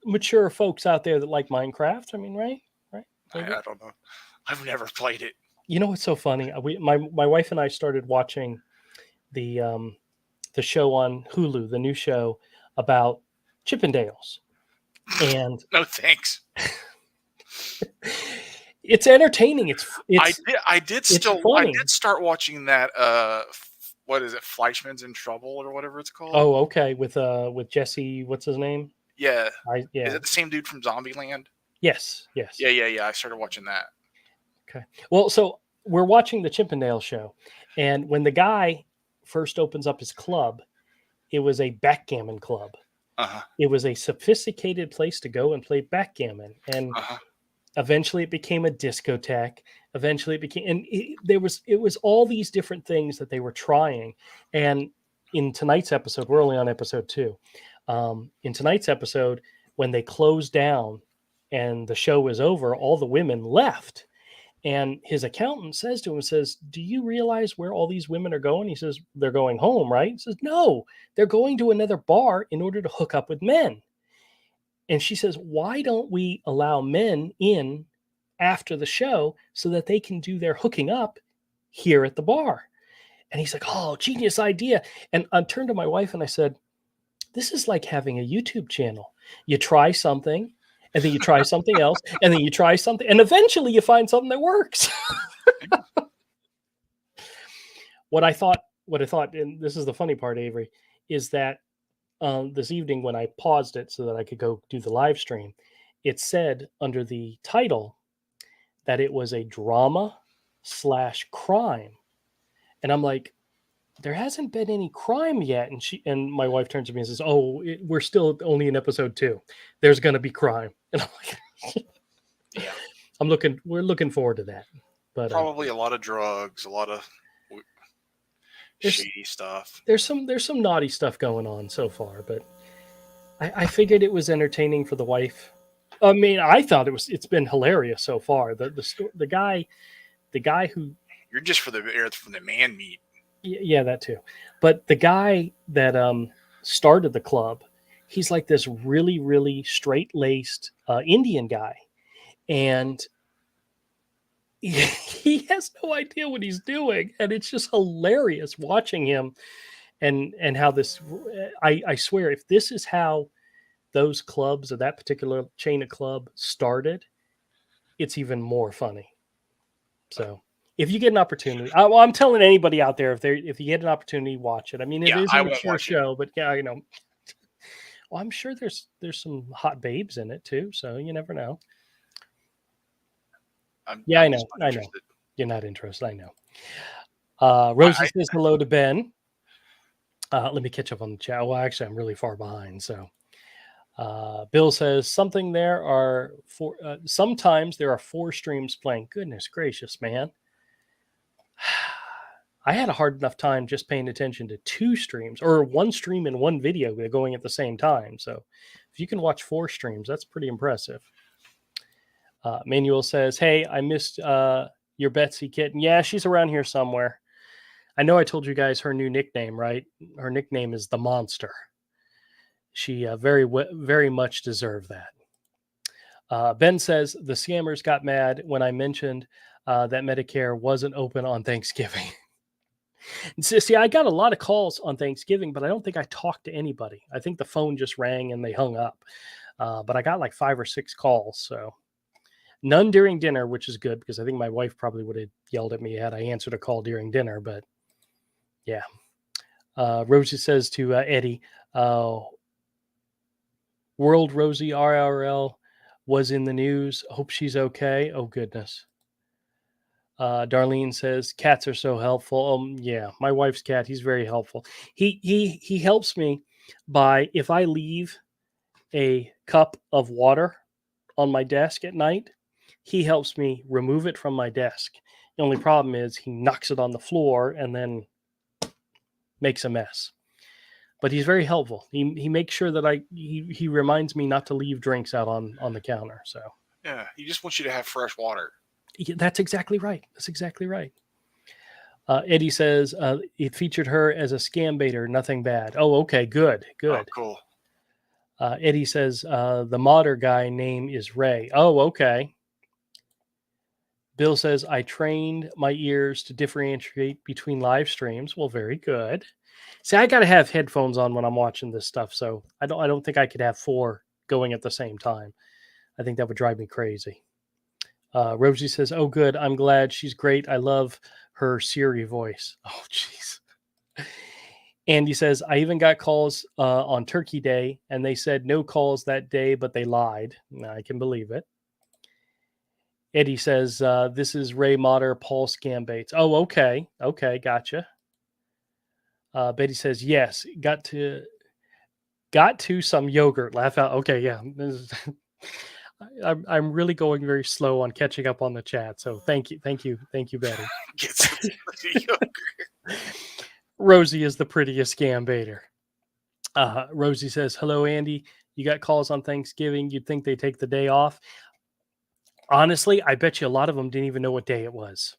mature folks out there that like Minecraft. I mean, right? Right? Maybe. I don't know. I've never played it. You know what's so funny? My wife and I started watching the show on Hulu, the new show about Chippendales, and No thanks. it's entertaining. It's I funny. did start watching that what is it, Fleischman's in Trouble or whatever it's called. Oh, okay. With Jesse, what's his name? Yeah. Is Yeah. it the same dude from Zombieland? Yes. Yes. Yeah. I started watching that. Okay. Well, so we're watching the Chippendale show, and when the guy first opens up his club, it was a backgammon club. Uh-huh. It was a sophisticated place to go and play backgammon, and Uh-huh. eventually it became a discotheque. Eventually it became, and it was all these different things that they were trying. And in tonight's episode, we're only on episode 2. In tonight's episode, when they closed down and the show was over, all the women left. And his accountant says to him, says, do you realize where all these women are going? He says, they're going home, right? He says, no, they're going to another bar in order to hook up with men. And she says, why don't we allow men in after the show so that they can do their hooking up here at the bar? And he's like, oh, genius idea. And I turned to my wife and I said, this is like having a YouTube channel. You try something, and then you try something else, and then you try something, and eventually you find something that works. What I thought, and this is the funny part, Avery, is that this evening when I paused it so that I could go do the live stream, it said under the title that it was a drama / crime. And I'm like, there hasn't been any crime yet. And my wife turns to me and says, oh, we're still only in episode 2. There's going to be crime. And I'm like, yeah, we're looking forward to that. But probably a lot of drugs, a lot of shady stuff. There's some naughty stuff going on so far, but I figured it was entertaining for the wife. I mean, I thought it's been hilarious so far. The guy who, you're just from the man meat. Yeah, that too. But the guy that started the club, he's like this really, really straight-laced Indian guy. And he has no idea what he's doing. And it's just hilarious watching him and how this, I swear, if this is how those clubs or that particular chain of club started, it's even more funny. So if you get an opportunity, I'm telling anybody out there, if you get an opportunity, watch it. I mean, it is a mature show, but yeah, you know, well, I'm sure there's some hot babes in it too, so you never know. I know. You're not interested. I know. Rosie says hello to Ben. Let me catch up on the chat. Well, actually, I'm really far behind. So, Bill says sometimes there are 4 streams playing. Goodness gracious, man! I had a hard enough time just paying attention to 2 streams or 1 stream and 1 video going at the same time. So, if you can watch 4 streams, that's pretty impressive. Manuel says, hey, I missed your Betsy kitten. Yeah, she's around here somewhere. I know I told you guys her new nickname, right? Her nickname is the Monster. She very much deserved that. Ben says, the scammers got mad when I mentioned that Medicare wasn't open on Thanksgiving. See, I got a lot of calls on Thanksgiving, but I don't think I talked to anybody. I think the phone just rang and they hung up. But I got like 5 or 6 calls, so... None during dinner, which is good because I think my wife probably would have yelled at me had I answered a call during dinner. But yeah. Rosie says to Eddie, World Rosie RRL was in the news. Hope she's okay. Oh, goodness. Darlene says, cats are so helpful. Yeah, my wife's cat, he's very helpful. He helps me by, if I leave a cup of water on my desk at night, he helps me remove it from my desk. The only problem is he knocks it on the floor and then makes a mess. But he's very helpful. He makes sure that he reminds me not to leave drinks out on the counter. So Yeah, he just wants you to have fresh water. yeah, that's exactly right. That's exactly right. Eddie says it featured her as a scam baiter. Nothing bad. Oh, okay, good, Oh, good. cool. Eddie says the modder guy name is Ray. Oh, okay. Bill says I trained my ears to differentiate between live streams. Well, very good. See, I got to have headphones on when I'm watching this stuff, so I don't think I could have four going at the same time. I think that would drive me crazy. Rosie says, "Oh, good. I'm glad. She's great. I love her Siri voice." Oh, jeez. Andy says, "I even got calls on Turkey Day, and they said no calls that day, but they lied." I can believe it. Eddie says, "This is Ray Motter, Paul Scambates." Oh, okay, okay, gotcha. Betty says, "Yes, got to some yogurt. Laugh out." Okay, yeah. I'm really going very slow on catching up on the chat. So thank you, Betty. Get some yogurt. Rosie is the prettiest scam baiter. Rosie says, "Hello, Andy. You got calls on Thanksgiving. You'd think they take the day off. Honestly, I bet you a lot of them didn't even know what day it was.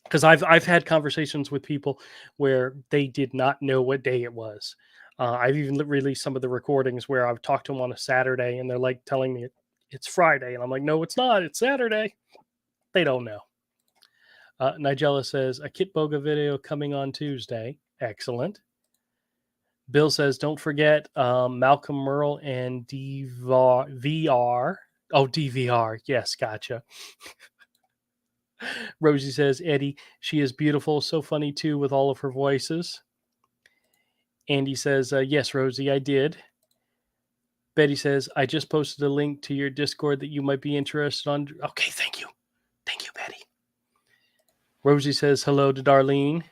Because I've had conversations with people where they did not know what day it was. I've even released some of the recordings where I've talked to them on a Saturday and they're like telling me it's Friday, and I'm like, no, it's not. It's Saturday. They don't know. Nigella says a Kit Boga video coming on Tuesday. Excellent. Bill says, don't forget Malcolm Merle and VR. Oh, DVR. Yes, gotcha. Rosie says, Eddie, she is beautiful, so funny too with all of her voices. Andy says, yes, Rosie, I did. Betty says, I just posted a link to your Discord that you might be interested on. Okay, thank you. Thank you, Betty. Rosie says, hello to Darlene.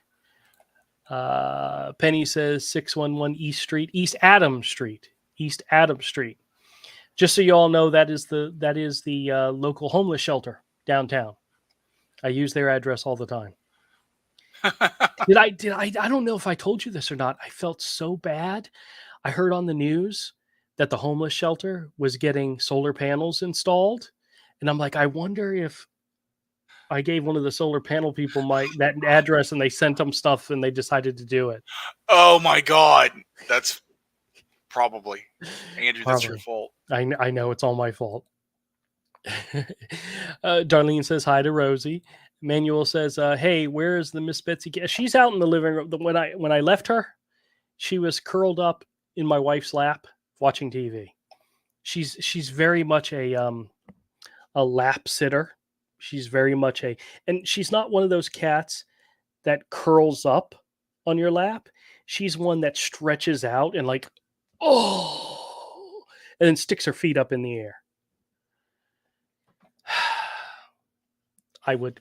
Penny says 611 East Street, East Adams Street. Just so you all know, that is the local homeless shelter downtown. I use their address all the time. I don't know if I told you this or not. I felt so bad. I heard on the news that the homeless shelter was getting solar panels installed. And I'm like, I wonder if I gave one of the solar panel people that address and they sent them stuff and they decided to do it. Oh my God. That's probably, Andrew, that's your Probably. fault. I know it's all my fault. Darlene says hi to Rosie. Manuel says, hey, where is the Miss Betsy? She's out in the living room. When I left her, she was curled up in my wife's lap watching TV. She's very much a lap sitter. She's very much and she's not one of those cats that curls up on your lap. She's one that stretches out and like, oh, and then sticks her feet up in the air. I would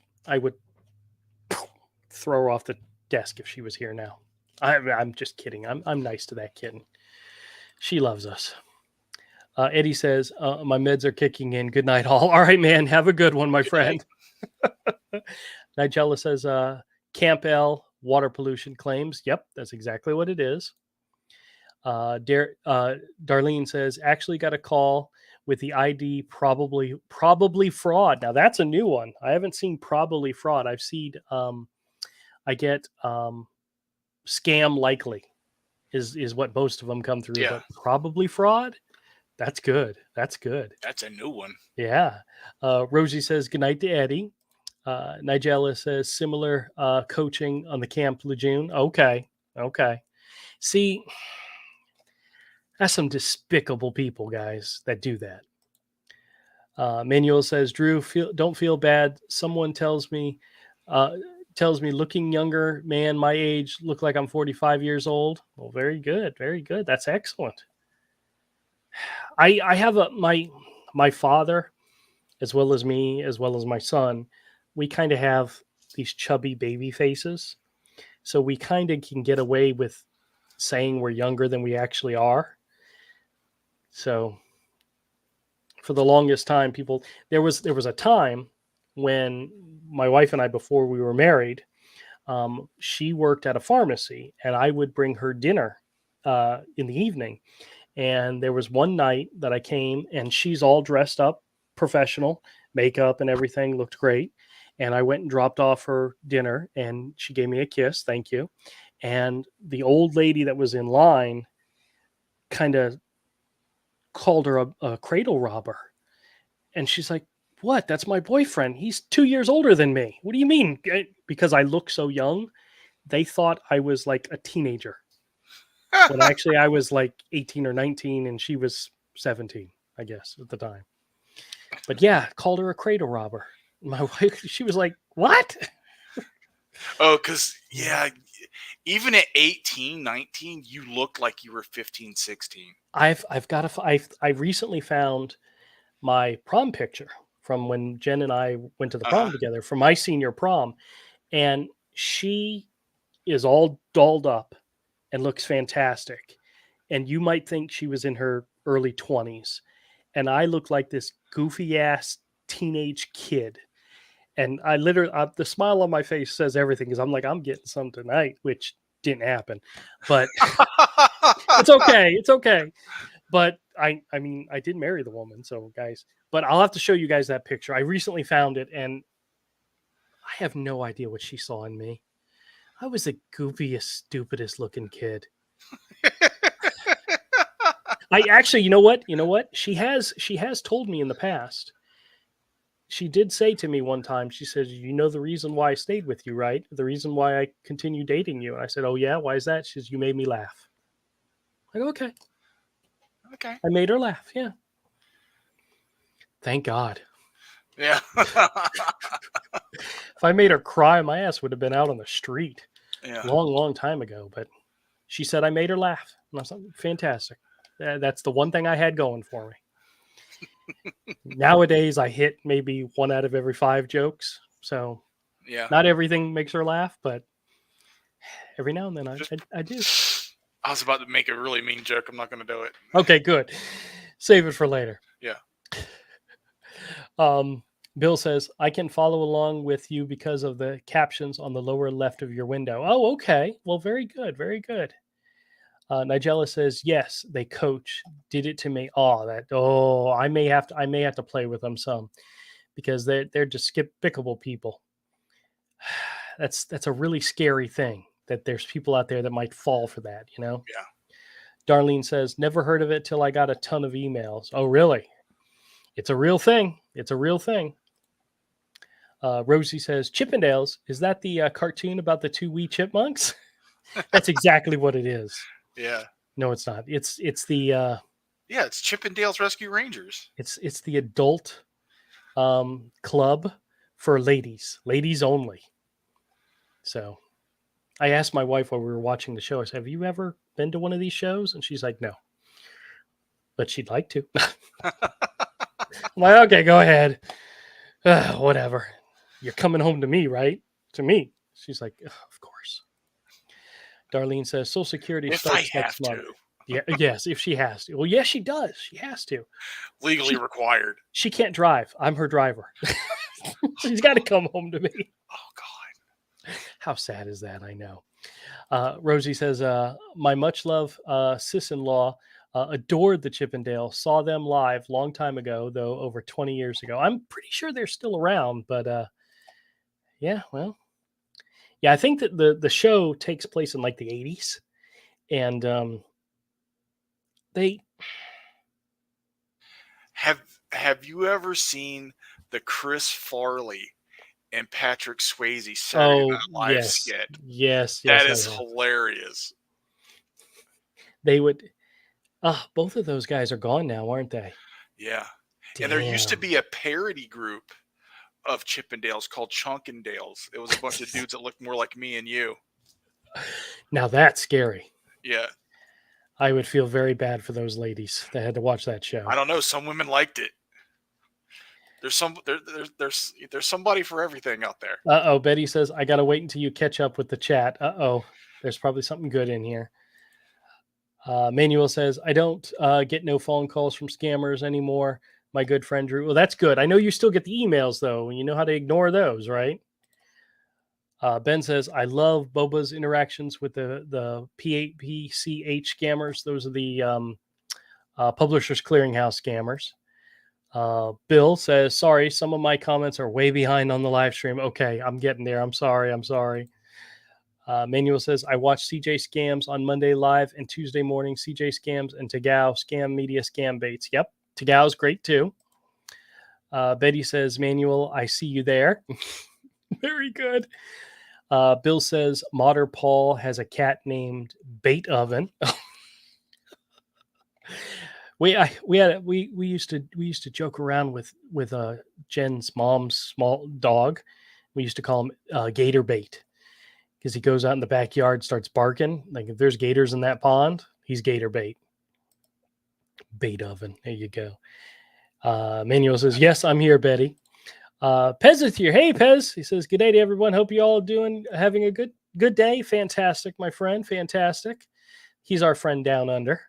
throw her off the desk if she was here now. I'm just kidding. I'm nice to that kitten. She loves us. Eddie says, my meds are kicking in. Good night, all. All right, man. Have a good one, my friend. Nigella says, Camp L water pollution claims. Yep, that's exactly what it is. Darlene says, actually got a call with the ID probably fraud. Now that's a new one. I haven't seen probably fraud. I've seen I get scam likely is what most of them come through. Yeah. But probably fraud. That's good. That's good. That's a new one. Yeah. Rosie says goodnight to Eddie. Nigella says similar coaching on the Camp Lejeune. Okay. See, that's some despicable people, guys, that do that. Manuel says, Drew, don't feel bad. Someone tells me looking younger, man, my age, look like I'm 45 years old. Well, very good. Very good. That's excellent. I have my father, as well as me, as well as my son, we kind of have these chubby baby faces. So we kind of can get away with saying we're younger than we actually are. So for the longest time, people there was a time when my wife and I, before we were married, she worked at a pharmacy, and I would bring her dinner in the evening. And there was one night that I came, and she's all dressed up, professional, makeup and everything looked great. And I went and dropped off her dinner, and she gave me a kiss, thank you. And the old lady that was in line kind of called her a cradle robber. And she's like, "What? That's my boyfriend. He's 2 years older than me. What do you mean?" Because I look so young, they thought I was like a teenager when actually I was like 18 or 19 and she was 17, I guess, at the time. But yeah, called her a cradle robber. My wife, she was like, "What?" Oh, because, yeah, even at 18, 19, you looked like you were 15, 16. I've got I recently found my prom picture from when Jen and I went to the Uh-huh. prom together for my senior prom, and she is all dolled up and looks fantastic. And you might think she was in her early 20s. And I look like this goofy ass teenage kid. And I literally, the smile on my face says everything because I'm like, I'm getting some tonight, which didn't happen. But it's okay. It's okay. But I mean, I did marry the woman. So, guys, but I'll have to show you guys that picture. I recently found it, and I have no idea what she saw in me. I was the goofiest, stupidest looking kid. I actually, you know what? You know what? She has told me in the past. She did say to me one time, she says, "You know the reason why I stayed with you, right? The reason why I continue dating you." And I said, "Oh yeah, why is that?" She says, "You made me laugh." Like, okay. Okay. I made her laugh. Yeah. Thank God. Yeah. If I made her cry, my ass would have been out on the street Yeah. long, long time ago. But she said I made her laugh. And I was like, fantastic. That's the one thing I had going for me. Nowadays, I hit maybe one out of every five jokes. So Yeah. not everything makes her laugh, but every now and then Just, I do. I was about to make a really mean joke. I'm not going to do it. Okay, good. Save it for later. Yeah. Bill says, "I can follow along with you because of the captions on the lower left of your window." Oh, okay. Well, very good. Very good. Nigella says, "Yes, they coach. Did it to me. I may have to play with them some because they're despicable people." That's a really scary thing that there's people out there that might fall for that, you know? Yeah. Darlene says, "Never heard of it till I got a ton of emails." Oh, really? It's a real thing. It's a real thing. Rosie says, "Chippendales, is that the cartoon about the two wee chipmunks?" That's exactly what it is. Yeah. No, it's not. It's Yeah. It's Chippendales Rescue Rangers. it's the adult club for ladies only. So I asked my wife while we were watching the show, I said, "Have you ever been to one of these shows?" And she's like, "No, but she'd like to." I'm like, "Okay, go ahead." Whatever. You're coming home to me, right? To me. She's like, "Of course." Darlene says, "Social Security If I starts next have month." to. Yeah, yes, if she has to. Well, yes, she does. She has to. Legally She required. she can't drive. I'm her driver. She's got to come home to me. Oh, God. How sad is that? I know. Rosie says, "My much love sis-in-law adored the Chippendale. Saw them live long time ago, though over 20 years ago." I'm pretty sure they're still around, but yeah, well, yeah, I think that the show takes place in like the 80s, and they Have you ever seen the Chris Farley and Patrick Swayze Saturday oh Night Live yes, skit? yes, That yes, I is have. hilarious. They would. Both of those guys are gone now, aren't they? Yeah. And there used to Damn. be a parody group of Chippendales called Chunkendales. It was a bunch of dudes that looked more like me and you. Now that's scary. Yeah. I would feel very bad for those ladies that had to watch that show. I don't know. Some women liked it. There's somebody for everything out there. Uh-oh, Betty says, "I got to wait until you catch up with the chat." Uh-oh, there's probably something good in here. Manuel says, "I don't get no phone calls from scammers anymore. my good friend Drew. Well, that's good. I know you still get the emails though. You know how to ignore those, right? Ben says, I love Boba's interactions with the PAPCH scammers. Those are the Publishers Clearinghouse scammers. Bill says, sorry, some of my comments are way behind on the live stream. Okay, I'm getting there. I'm sorry. Manuel says, I watch CJ Scams on Monday live and Tuesday morning, CJ Scams and Tagao Scam Media Scam Baits. Yep, Tagao's great too. Betty says, Manuel, I see you there. Very good. Bill says, Modder Paul has a cat named Bait Oven. we used to joke around with Jen's mom's small dog. We used to call him Gator Bait because he goes out in the backyard, starts barking. Like if there's gators in that pond, he's Gator Bait. Bait Oven. There you go. Manuel says, yes, I'm here, Betty. Pez is here. Hey, Pez. He says, good day to everyone. Hope you all having a good day. Fantastic, my friend. Fantastic. He's our friend down under.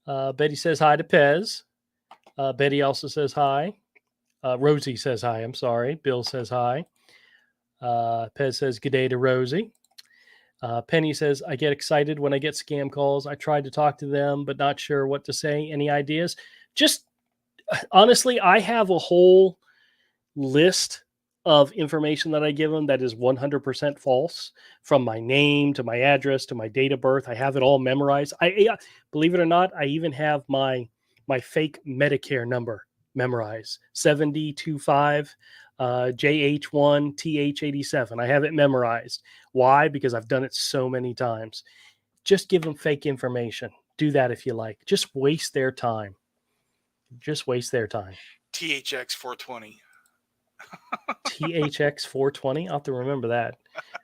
Betty says hi to Pez. Betty also says hi. Rosie says hi. I'm sorry. Bill says hi. Pez says good day to Rosie. Penny says, I get excited when I get scam calls. I tried to talk to them, but not sure what to say. Any ideas? Just honestly, I have a whole list of information that I give them that is 100% false, from my name to my address to my date of birth. I have it all memorized. I believe it or not, I even have my fake Medicare number memorized, 7025 JH1 TH87. I have it memorized. Why? Because I've done it so many times. Just give them fake information. Do that if you like. Just waste their time. THX 420. THX 420. I'll have to remember that.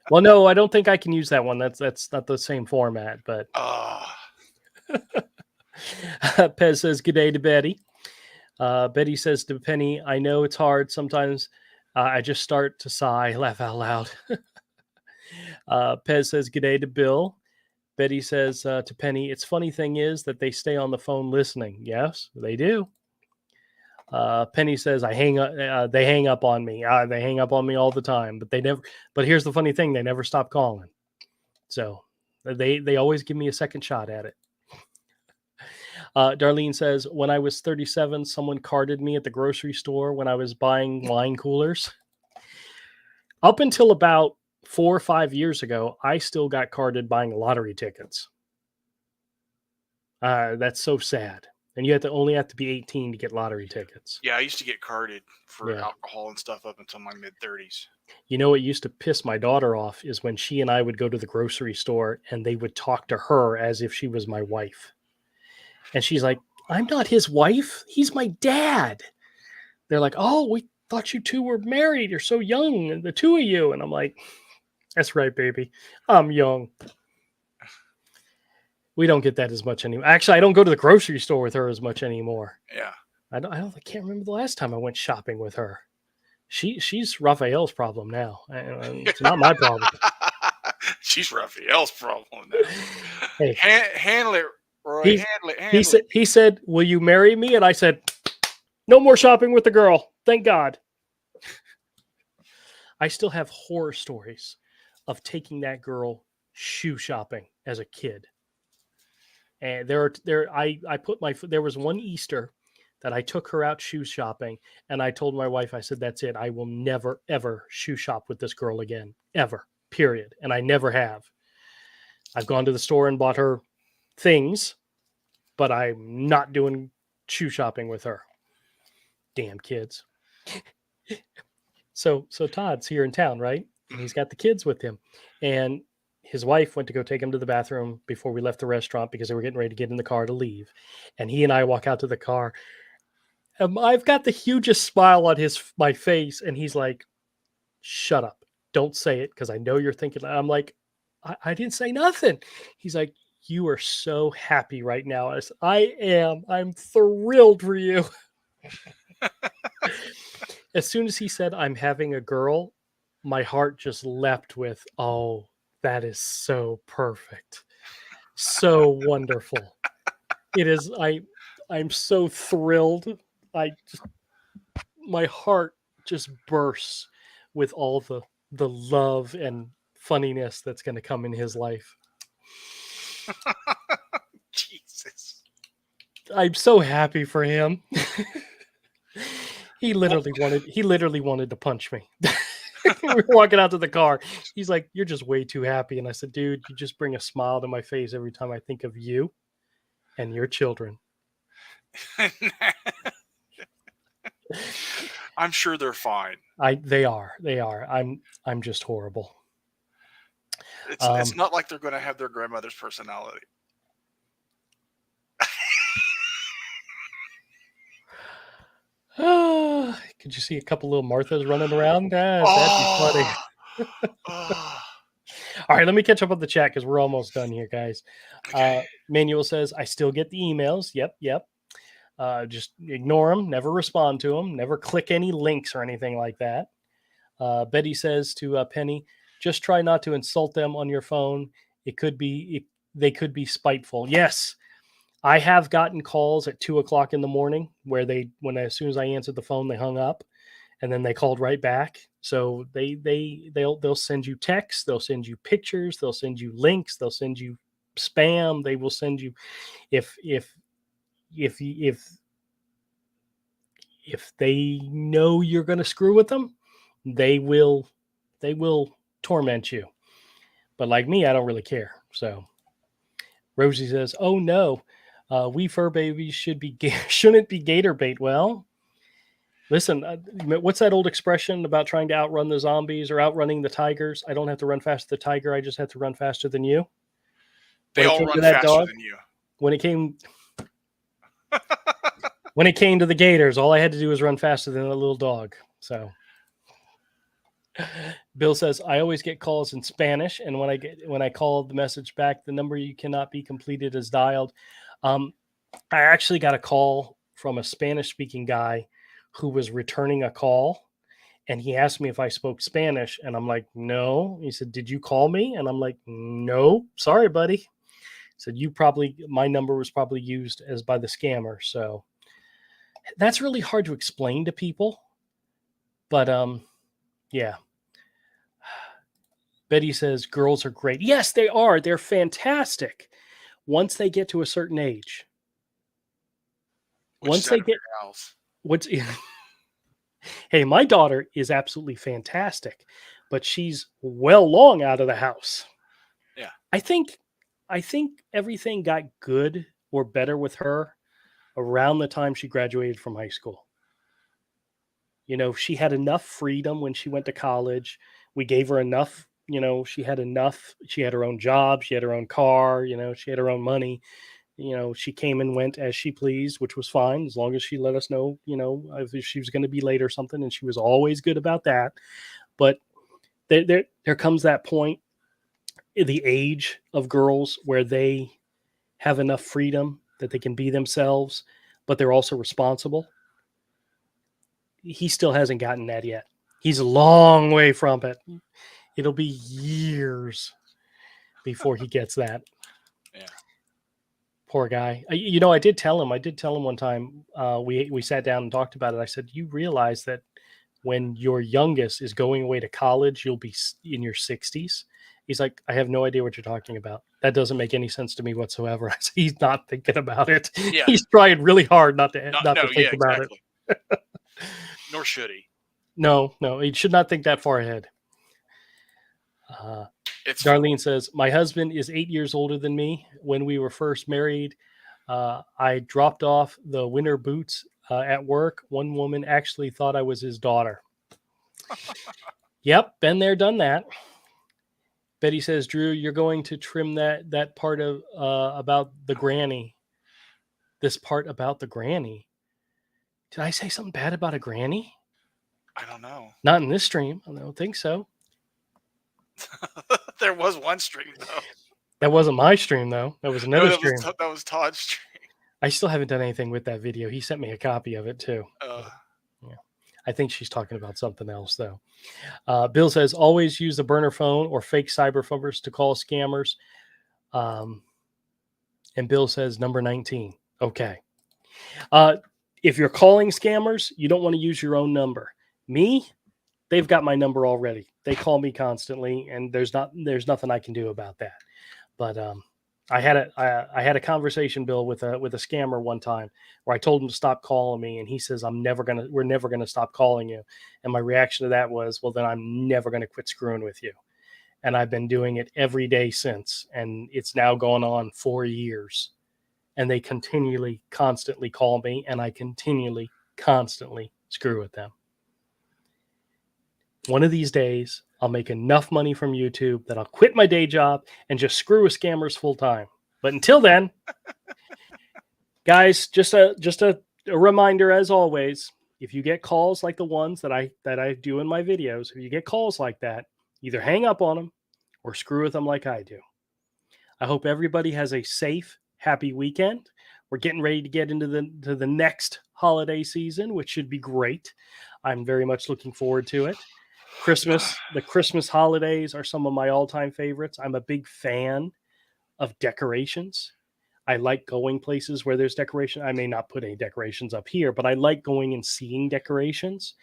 Well, no, I don't think I can use that one. That's not the same format, but Pez says good day to Betty. Betty says to Penny, I know it's hard. Sometimes I just start to sigh, laugh out loud. Pez says good day to Bill. Betty says to Penny, it's funny thing is that they stay on the phone listening. Yes, they do. Penny says, they hang up on me. They hang up on me all the time, but here's the funny thing. They never stop calling. So they always give me a second shot at it. Darlene says, when I was 37, someone carded me at the grocery store when I was buying wine coolers. Up until about 4 or 5 years ago, I still got carded buying lottery tickets. That's so sad. And you only have to be 18 to get lottery tickets. Yeah, I used to get carded for alcohol and stuff up until my mid-30s. You know what used to piss my daughter off is when she and I would go to the grocery store and they would talk to her as if she was my wife. And she's like, I'm not his wife. He's my dad. They're like, oh, we thought you two were married. You're so young, the two of you. And I'm like, that's right, baby. I'm young. We don't get that as much anymore. Actually, I don't go to the grocery store with her as much anymore. Yeah. I can't remember the last time I went shopping with her. She's Raphael's problem now. It's not my problem. She's Raphael's problem now. Hey, handle it, Roy. Handle it. He said, will you marry me? And I said, no more shopping with the girl. Thank God. I still have horror stories of taking that girl shoe shopping as a kid. And there was one Easter that I took her out shoe shopping, and I told my wife, I said, that's it. I will never, ever shoe shop with this girl again, ever, period. And I never have. I've gone to the store and bought her things, but I'm not doing shoe shopping with her. Damn kids. So Todd's here in town, right? And he's got the kids with him. And his wife went to go take him to the bathroom before we left the restaurant because they were getting ready to get in the car to leave. And he and I walk out to the car. I've got the hugest smile on my face. And he's like, shut up. Don't say it because I know you're thinking. I'm like, I didn't say nothing. He's like, you are so happy right now. I said, I am. I'm thrilled for you. As soon as he said, I'm having a girl, my heart just leapt with, oh, that is so perfect. So wonderful. It is. I'm so thrilled My heart just bursts with all the love and funniness that's going to come in his life. Jesus. I'm so happy for him. He literally wanted to punch me. We were walking out to the car. He's like, "You're just way too happy." And I said, "Dude, you just bring a smile to my face every time I think of you and your children." I'm sure they're fine. They are. I'm just horrible. It's not like they're going to have their grandmother's personality. Could you see a couple little Marthas running around? That'd be funny. All right, let me catch up on the chat because we're almost done here, guys. Okay. Manuel says, I still get the emails. Yep. Just ignore them, never respond to them, never click any links or anything like that. Betty says to Penny, just try not to insult them on your phone. They could be spiteful. Yes, I have gotten calls at 2:00 in the morning where as soon as I answered the phone, they hung up, and then they called right back. So they'll send you texts, they'll send you pictures, they'll send you links, they'll send you spam. They will send you if they know you're going to screw with them, they will torment you. But like me, I don't really care. So Rosie says, "Oh no, we fur babies shouldn't be gator bait." Well, listen, what's that old expression about trying to outrun the zombies or outrunning the tigers? I don't have to run faster than the tiger. I just have to run faster than you. They all run faster than you. When it came to the gators, all I had to do was run faster than a little dog. So Bill says, I always get calls in Spanish, and when I call the message back, the number you cannot be completed is dialed. I actually got a call from a Spanish-speaking guy who was returning a call, and he asked me if I spoke Spanish, and I'm like, no. He said, did you call me? And I'm like, no, sorry, buddy. He said, my number was probably used as by the scammer. So that's really hard to explain to people. But yeah. Betty says girls are great. Yes, they are. They're fantastic once they get to a certain age. Once they get hey, my daughter is absolutely fantastic, but she's well long out of the house. Yeah. I think everything got good or better with her around the time she graduated from high school. You know, she had enough freedom when she went to college. We gave her enough, she had enough. She had her own job. She had her own car. She had her own money. She came and went as she pleased, which was fine as long as she let us know, if she was going to be late or something. And she was always good about that. But there comes that point in the age of girls where they have enough freedom that they can be themselves, but they're also responsible. He still hasn't gotten that yet. He's a long way from it. It'll be years before he gets that. Yeah. Poor guy. I did tell him one time, we sat down and talked about it. I said, you realize that when your youngest is going away to college, you'll be in your 60s. He's like, I have no idea what you're talking about. That doesn't make any sense to me whatsoever. I said, he's not thinking about it. Yeah. He's trying really hard not to think about it. Nor should he. No, he should not think that far ahead. Darlene says, my husband is 8 years older than me. When we were first married, I dropped off the winter boots at work. One woman actually thought I was his daughter. Yep, been there, done that. Betty says, Drew, you're going to trim that part of about the granny. This part about the granny. Did I say something bad about a granny? I don't know. Not in this stream. I don't think so. There was one stream, though. That wasn't my stream, though. That was another stream. That was Todd's stream. I still haven't done anything with that video. He sent me a copy of it, too. Yeah. I think she's talking about something else, though. Bill says, always use a burner phone or fake cyber phones to call scammers. And Bill says, number 19. Okay. If you're calling scammers, you don't want to use your own number. Me, they've got my number already. They call me constantly, and there's nothing I can do about that. But I had a conversation, Bill, with a scammer one time where I told him to stop calling me, and he says, we're never gonna stop calling you. And my reaction to that was, well, then I'm never gonna quit screwing with you. And I've been doing it every day since, and it's now going on 4 years. And they constantly call me, and I constantly screw with them. One of these days, I'll make enough money from YouTube that I'll quit my day job and just screw with scammers full time. But until then, guys, just a reminder as always, if you get calls like the ones that I do in my videos, if you get calls like that, either hang up on them or screw with them like I do. I hope everybody has a safe, happy weekend. We're getting ready to get into the next holiday season, which should be great. I'm very much looking forward to it. The Christmas holidays are some of my all-time favorites. I'm a big fan of decorations. I like going places where there's decoration. I may not put any decorations up here, but I like going and seeing decorations,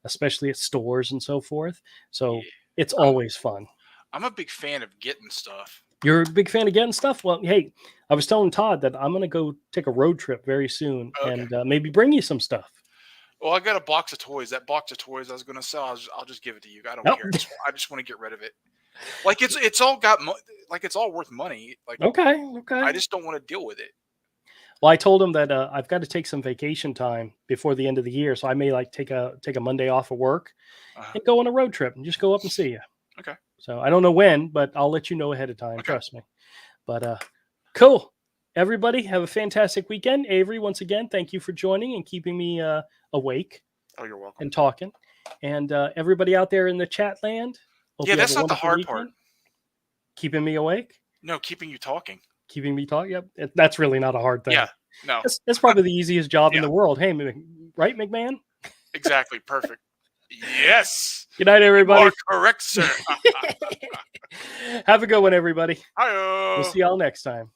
especially at stores and so forth. So Yeah. it's always fun. I'm a big fan of getting stuff. You're a big fan of getting stuff? Well, hey, I was telling Todd that I'm going to go take a road trip very soon and maybe bring you some stuff. Well, I got a box of toys. That box of toys I was going to sell, I'll just give it to you. I don't care. I just want to get rid of it. Like it's all like it's all worth money. Like okay. I just don't want to deal with it. Well, I told him that I've got to take some vacation time before the end of the year, so I may like take a Monday off of work and go on a road trip and just go up and see you. Okay. So I don't know when, but I'll let you know ahead of time. Okay. Trust me. But cool. Everybody have a fantastic weekend. Avery, once again, thank you for joining and keeping me awake. Oh, you're welcome. And talking. And everybody out there in the chat land. Yeah, that's not the hard part. Keeping me awake? No, keeping you talking. Keeping me talking? Yep. That's really not a hard thing. Yeah, no. That's probably the easiest job in the world. Hey, right, McMahon? Exactly. Perfect. Yes. Good night, everybody. You are correct, sir. Have a good one, everybody. Hi-oh. We'll see y'all next time.